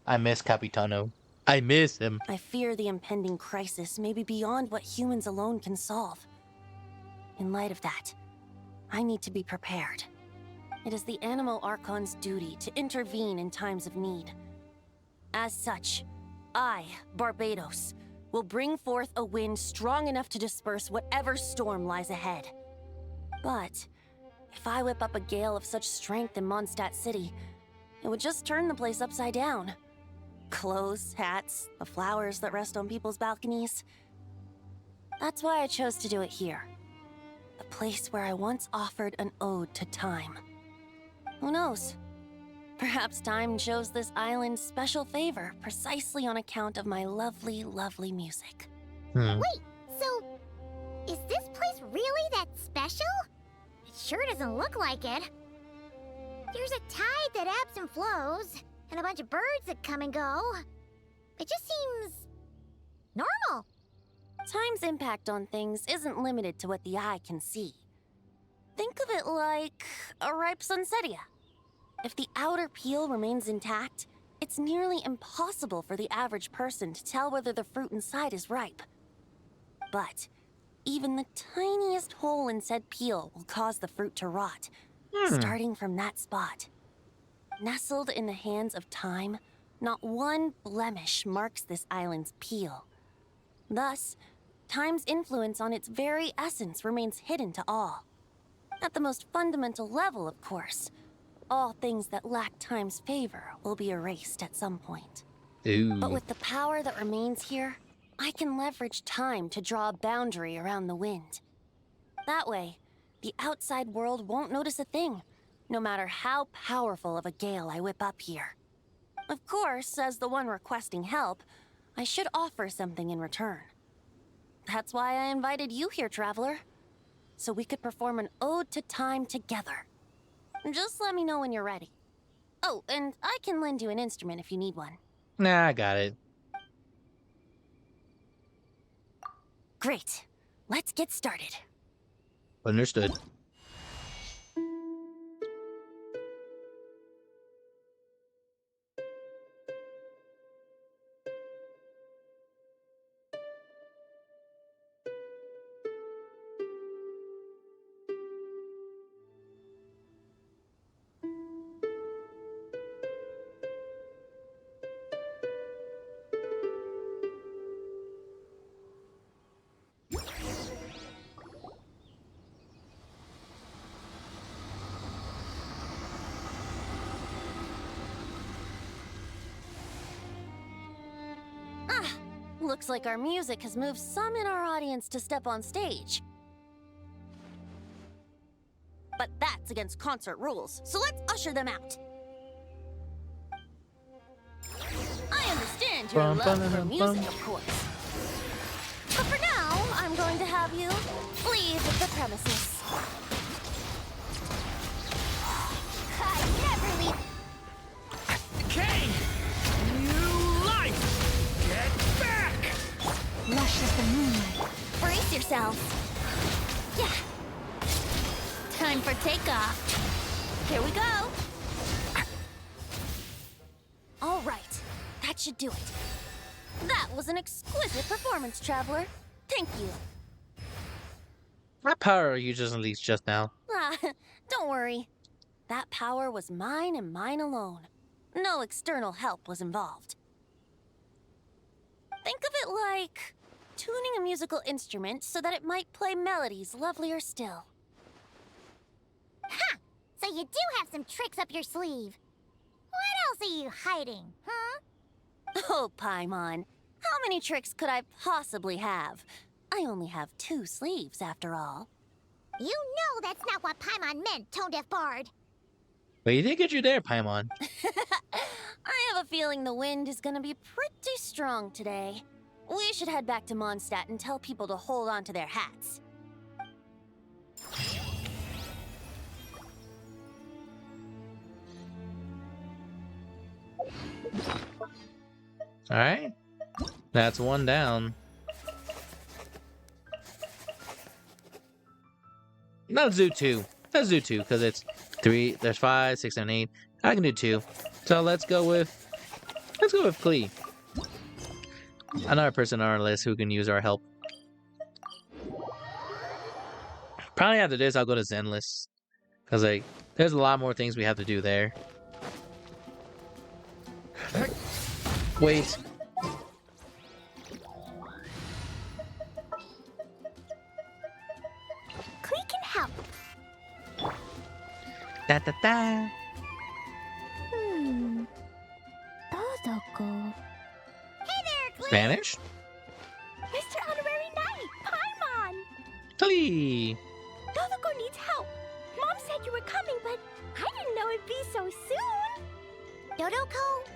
I miss Capitano. I miss him. I fear the impending crisis may be beyond what humans alone can solve. In light of that, I need to be prepared. It is the Animo Archon's duty to intervene in times of need. As such, I, Barbados, will bring forth a wind strong enough to disperse whatever storm lies ahead. But if I whip up a gale of such strength in Mondstadt City, it would just turn the place upside down. Clothes, hats, the flowers that rest on people's balconies. That's why I chose to do it here. The place where I once offered an ode to time. Who knows? Perhaps time shows this island special favor precisely on account of my lovely, lovely music. Wait, so is this place really that special? It sure doesn't look like it. There's a tide that ebbs and flows, and a bunch of birds that come and go. It just seems normal. Time's impact on things isn't limited to what the eye can see. Think of it like a ripe sunsetia. If the outer peel remains intact, it's nearly impossible for the average person to tell whether the fruit inside is ripe. But even the tiniest hole in said peel will cause the fruit to rot, starting from that spot. Nestled in the hands of time, not one blemish marks this island's peel. Thus, time's influence on its very essence remains hidden to all. At the most fundamental level, of course, all things that lack time's favor will be erased at some point. Ooh. But with the power that remains here, I can leverage time to draw a boundary around the wind. That way, the outside world won't notice a thing, no matter how powerful of a gale I whip up here. Of course, as the one requesting help, I should offer something in return. That's why I invited you here, Traveler. So we could perform an ode to time together. Just let me know when you're ready. Oh, and I can lend you an instrument if you need one. Nah, I got it. Great. Let's get started. Understood. Looks like our music has moved some in our audience to step on stage. But that's against concert rules, so let's usher them out. I understand your love for music, of course. But for now, I'm going to have you leave the premises. I never leave. Kane! New life! Get back! Lush as the moonlight. Brace yourselves. Yeah. Time for takeoff. Here we go. All right. That should do it. That was an exquisite performance, Traveler. Thank you. What power are you just unleashed just now? Ah, don't worry. That power was mine and mine alone. No external help was involved. Think of it like tuning a musical instrument so that it might play melodies lovelier still. Ha! So you do have some tricks up your sleeve. What else are you hiding, huh? Oh, Paimon. How many tricks could I possibly have? I only have 2 sleeves, after all. You know that's not what Paimon meant, Tone-Deaf Bard. But you did get you there, Paimon. I have a feeling the wind is gonna be pretty strong today. We should head back to Mondstadt and tell people to hold on to their hats. Alright. That's one down. Let's do 2. Let's do 2, because it's 3, there's 5, 6, 7, 8. I can do 2. So let's go with Klee. Another person on our list who can use our help. Probably after this I'll go to Zenless. Because like there's a lot more things we have to do there. Wait. Klee can help. Da da da. Dodoko. Hey there, Klee! Spanish? Mr. Honorary Knight, Paimon! Klee. Dodoko needs help. Mom said you were coming, but I didn't know it'd be so soon. Dodoko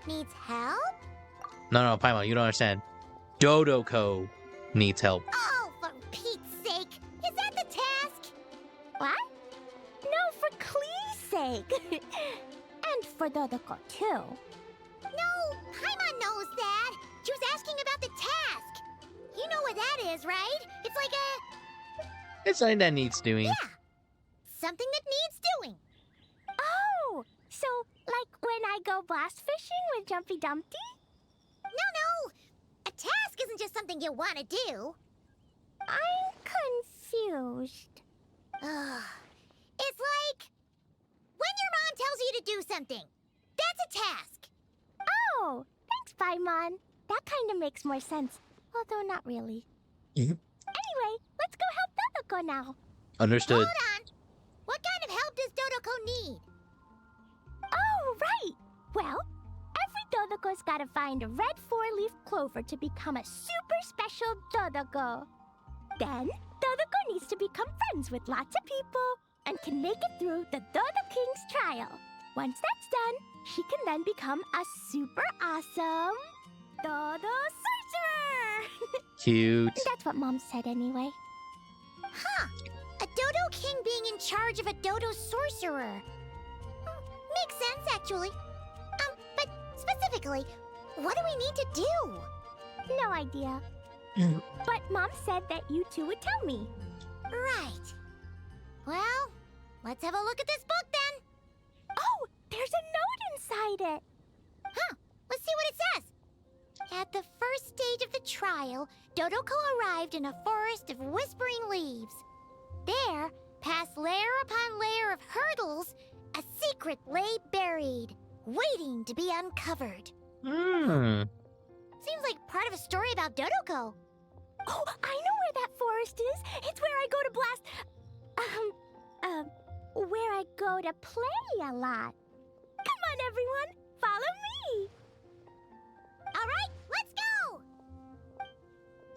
needs help? No, Paimon, you don't understand. Dodoko needs help. Oh, for Pete's sake! Is that the task? What? No, for Klee's sake. And for Dodoko, too. No, Paimon knows that. She was asking about the task. You know what that is, right? It's like a... It's something that needs doing. Yeah. something that needs doing. Oh, so like when I go blast fishing with Jumpy Dumpty? No. A task isn't just something you want to do. I'm confused. Ugh. It's like when your mom tells you to do something. That's a task. Oh, thanks, Paimon. That kind of makes more sense, although not really. Mhm. Anyway, let's go help Dodoko now. Understood. Hold on. What kind of help does Dodoko need? Oh, right. Well, every Dodoko's gotta find a red four-leaf clover to become a super special Dodoko. Then, Dodoko needs to become friends with lots of people and can make it through the Dodo King's trial. Once that's done, she can then become a super awesome Dodo Sorcerer! Cute. That's what Mom said anyway. Huh. A Dodo King being in charge of a Dodo Sorcerer. Makes sense, actually. But specifically, what do we need to do? No idea. But Mom said that you two would tell me. Right. Well, let's have a look at this book then. Oh, there's a note inside it. Huh. Let's see what it says. At the first stage of the trial, Dodoko arrived in a forest of whispering leaves. There, past layer upon layer of hurdles, a secret lay buried, waiting to be uncovered. Hmm. Seems like part of a story about Dodoko. Oh, I know where that forest is. It's where I go to blast... where I go to play a lot. Come on, everyone. Follow me. All right, let's go.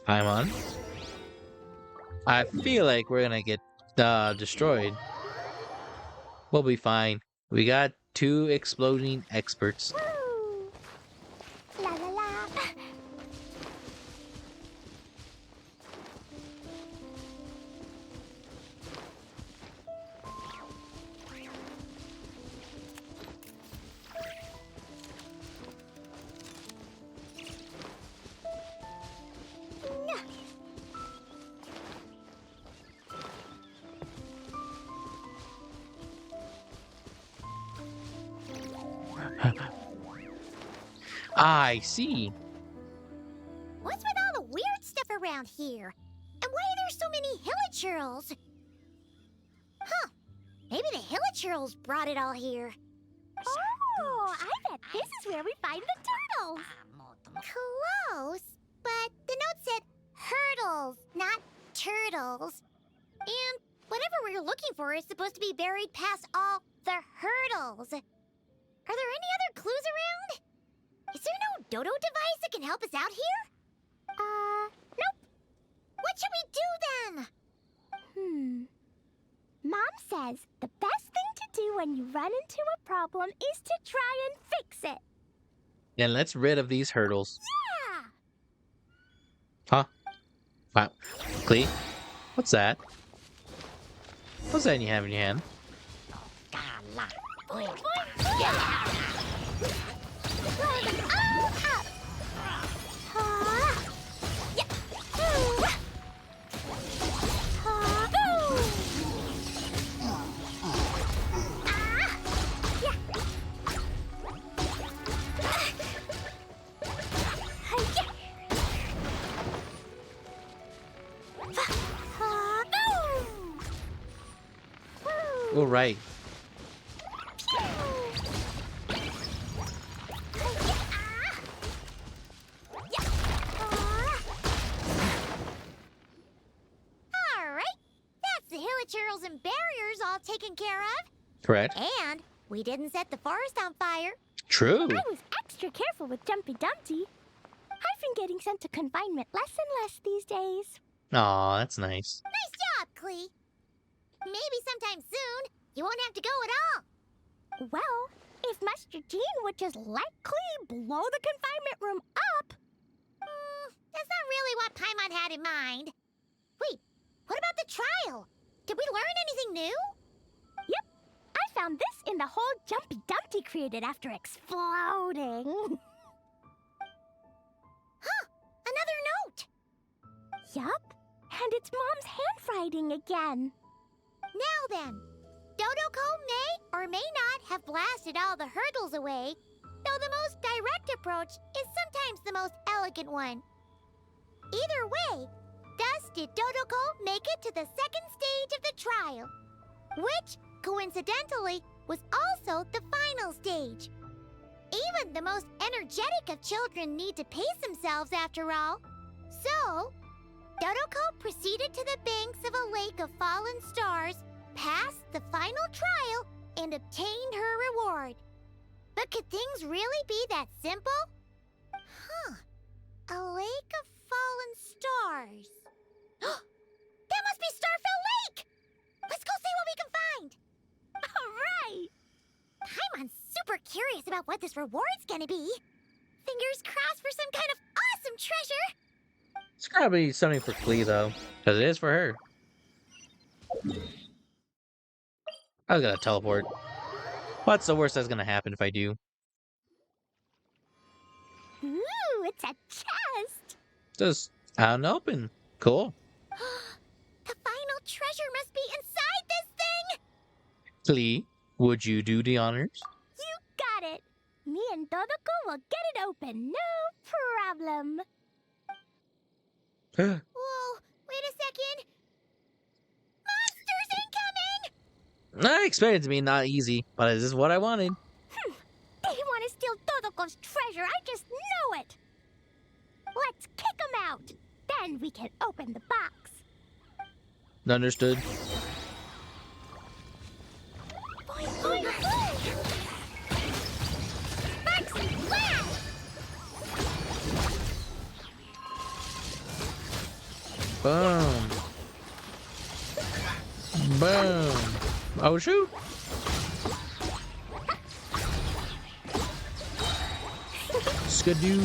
Paimon. I feel like we're gonna get destroyed. We'll be fine. We got 2 exploding experts. Woo. La la la. I see. What's with all the weird stuff around here? And why are there so many hilichurls? Huh. Maybe the hilichurls brought it all here. Oh, I bet this is where we find the turtles. Close, but the note said hurdles, not turtles. And whatever we're looking for is supposed to be buried past all the hurdles. Are there any other clues around? Is there no dodo device that can help us out here? Nope. What should we do then? Mom says the best thing to do when you run into a problem is to try and fix it. Then let's rid of these hurdles. Yeah! Huh? Wow. Klee? What's that? What's that you have in your hand? Boing, boing, yeah! Blow them all up! Yeah! Boom! Yeah! All right. Hilichurls and barriers all taken care of. Correct. And we didn't set the forest on fire. True. I was extra careful with Jumpy Dumpty. I've been getting sent to confinement less and less these days. Aw, that's nice. Nice job, Klee. Maybe sometime soon, you won't have to go at all. Well, if Master Jean would just let Klee blow the confinement room up... that's not really what Paimon had in mind. Wait, what about the trial? Did we learn anything new? Yep. I found this in the hole Jumpy Dumpty created after exploding. Huh! Another note! Yup. And it's Mom's handwriting again. Now then, Dodoko may or may not have blasted all the hurdles away, though the most direct approach is sometimes the most elegant one. Either way, thus did Dodoko make it to the second stage of the trial, which, coincidentally, was also the final stage. Even the most energetic of children need to pace themselves after all. So, Dodoko proceeded to the banks of a lake of fallen stars, passed the final trial, and obtained her reward. But could things really be that simple? Huh. A lake of fallen stars. That must be Starfell Lake! Let's go see what we can find! Alright! Paimon's super curious about what this reward's gonna be. Fingers crossed for some kind of awesome treasure! It's gotta be something for Klee, though. Because it is for her. I was gonna teleport. What's the worst that's gonna happen if I do? Ooh, it's a chest! Just out and open. Cool. The final treasure must be inside this thing! Klee, would you do the honors? You got it! Me and Dodoko will get it open, no problem. Whoa, wait a second! Monsters incoming! I expect it to be not easy, but this is what I wanted. They want to steal Dodoko's treasure, I just know it! Let's kick them out! Then we can open the box. Understood. Boing, boing, boing! Box blast! Boom. Boom. Oh, shoot. Skidoo.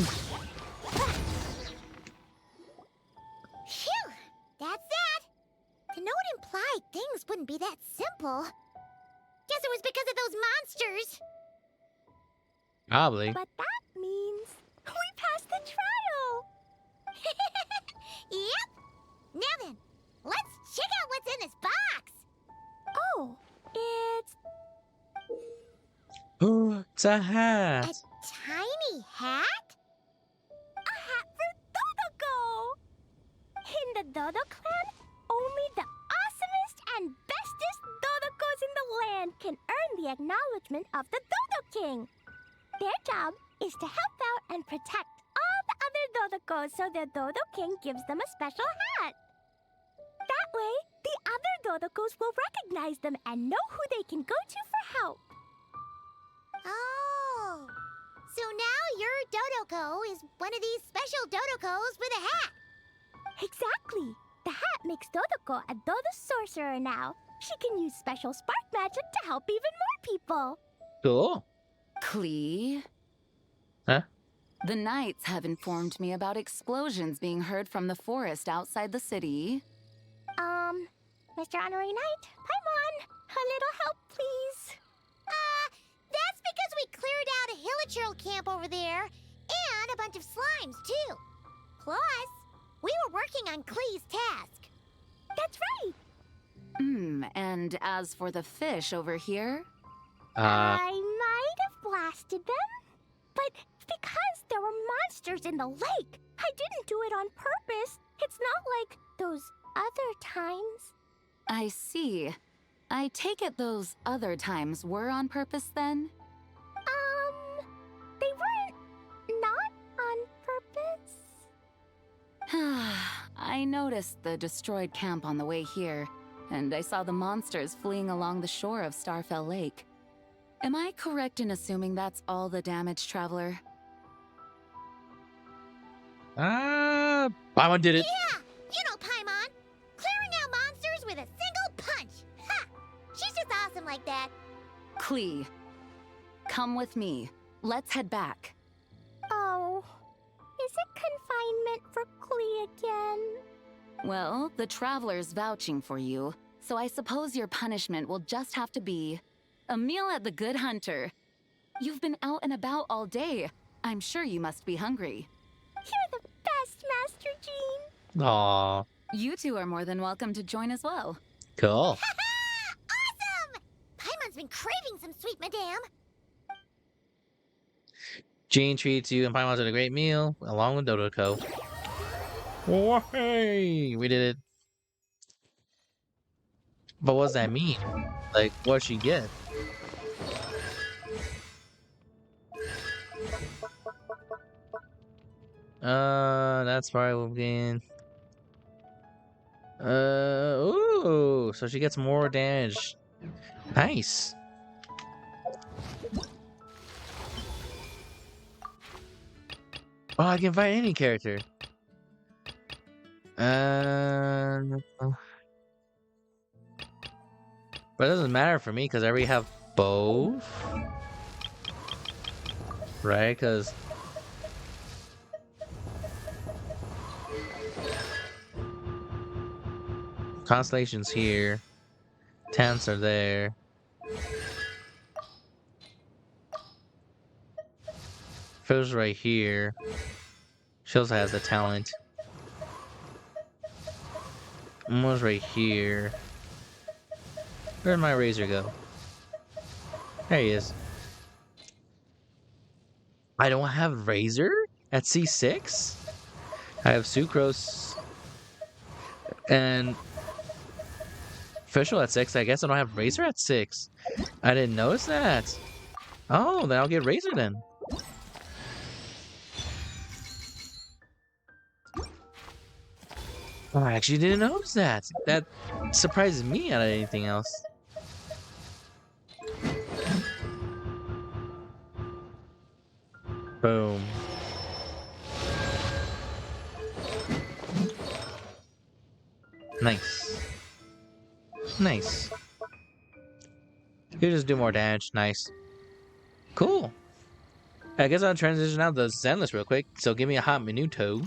Phew! That's that! To know it implied things wouldn't be that simple. Guess it was because of those monsters. Probably. But that means we passed the trial! Yep! Now then, let's check out what's in this box! Oh, it's Oh, it's a hat. a tiny hat? A hat for Dodoko! In the Dodo clan, only the awesomest and bestest Dodokos in the land can earn the acknowledgement of the Dodo King. Their job is to help out and protect all the other Dodokos so the Dodo King gives them a special hat. That way, the other Dodokos will recognize them and know who they can go to for help. Oh, so now your Dodoko is one of these special Dodokos with a hat. Exactly. The hat makes Dodoko a Dodo sorcerer now. She can use special spark magic to help even more people. Cool. Klee? Huh? The knights have informed me about explosions being heard from the forest outside the city. Mr. Honorary Knight, Paimon, a little help, please. That's because we cleared out a hilichurl camp over there, and a bunch of slimes, too. Plus, we were working on Klee's task. That's right. And as for the fish over here? I might have blasted them, but because there were monsters in the lake, I didn't do it on purpose. It's not like those other times. I see. I take it those other times were on purpose then? They weren't not on purpose. I noticed the destroyed camp on the way here, and I saw the monsters fleeing along the shore of Starfell Lake. Am I correct in assuming that's all the damage, Traveler? Paimon did it. Yeah, you know Paimon. Clearing out monsters with a single punch. Ha! She's just awesome like that. Klee, come with me. Let's head back. Oh, is it confinement for Klee again? Well, the Traveler's vouching for you, so I suppose your punishment will just have to be a meal at the Good Hunter. You've been out and about all day. I'm sure you must be hungry. You're the best, Master Jean. Aw. You two are more than welcome to join as well. Cool. Awesome! been craving some sweet madame. Jean treats you and Paimon to a great meal, along with Dodoko. Oh, hey! We did it. But what does that mean? Like, what'd she get? That's probably again. Ooh, so she gets more damage. Nice. Oh, I can fight any character. But it doesn't matter for me because I already have both. Right? Because Constellation's here. Tents are there. Phil's right here. She also has the talent. Momo's right here. Where'd my razor go? There he is. I don't have razor at C6? I have Sucrose and Official at 6. I guess I don't have razor at 6. I didn't notice that. Oh, then I'll get razor then. Oh, I actually didn't notice that. That surprises me out of anything else. Boom. Nice. Nice. You just do more damage. Nice. Cool. I guess I'll transition out the Zenless real quick. So give me a hot minuto.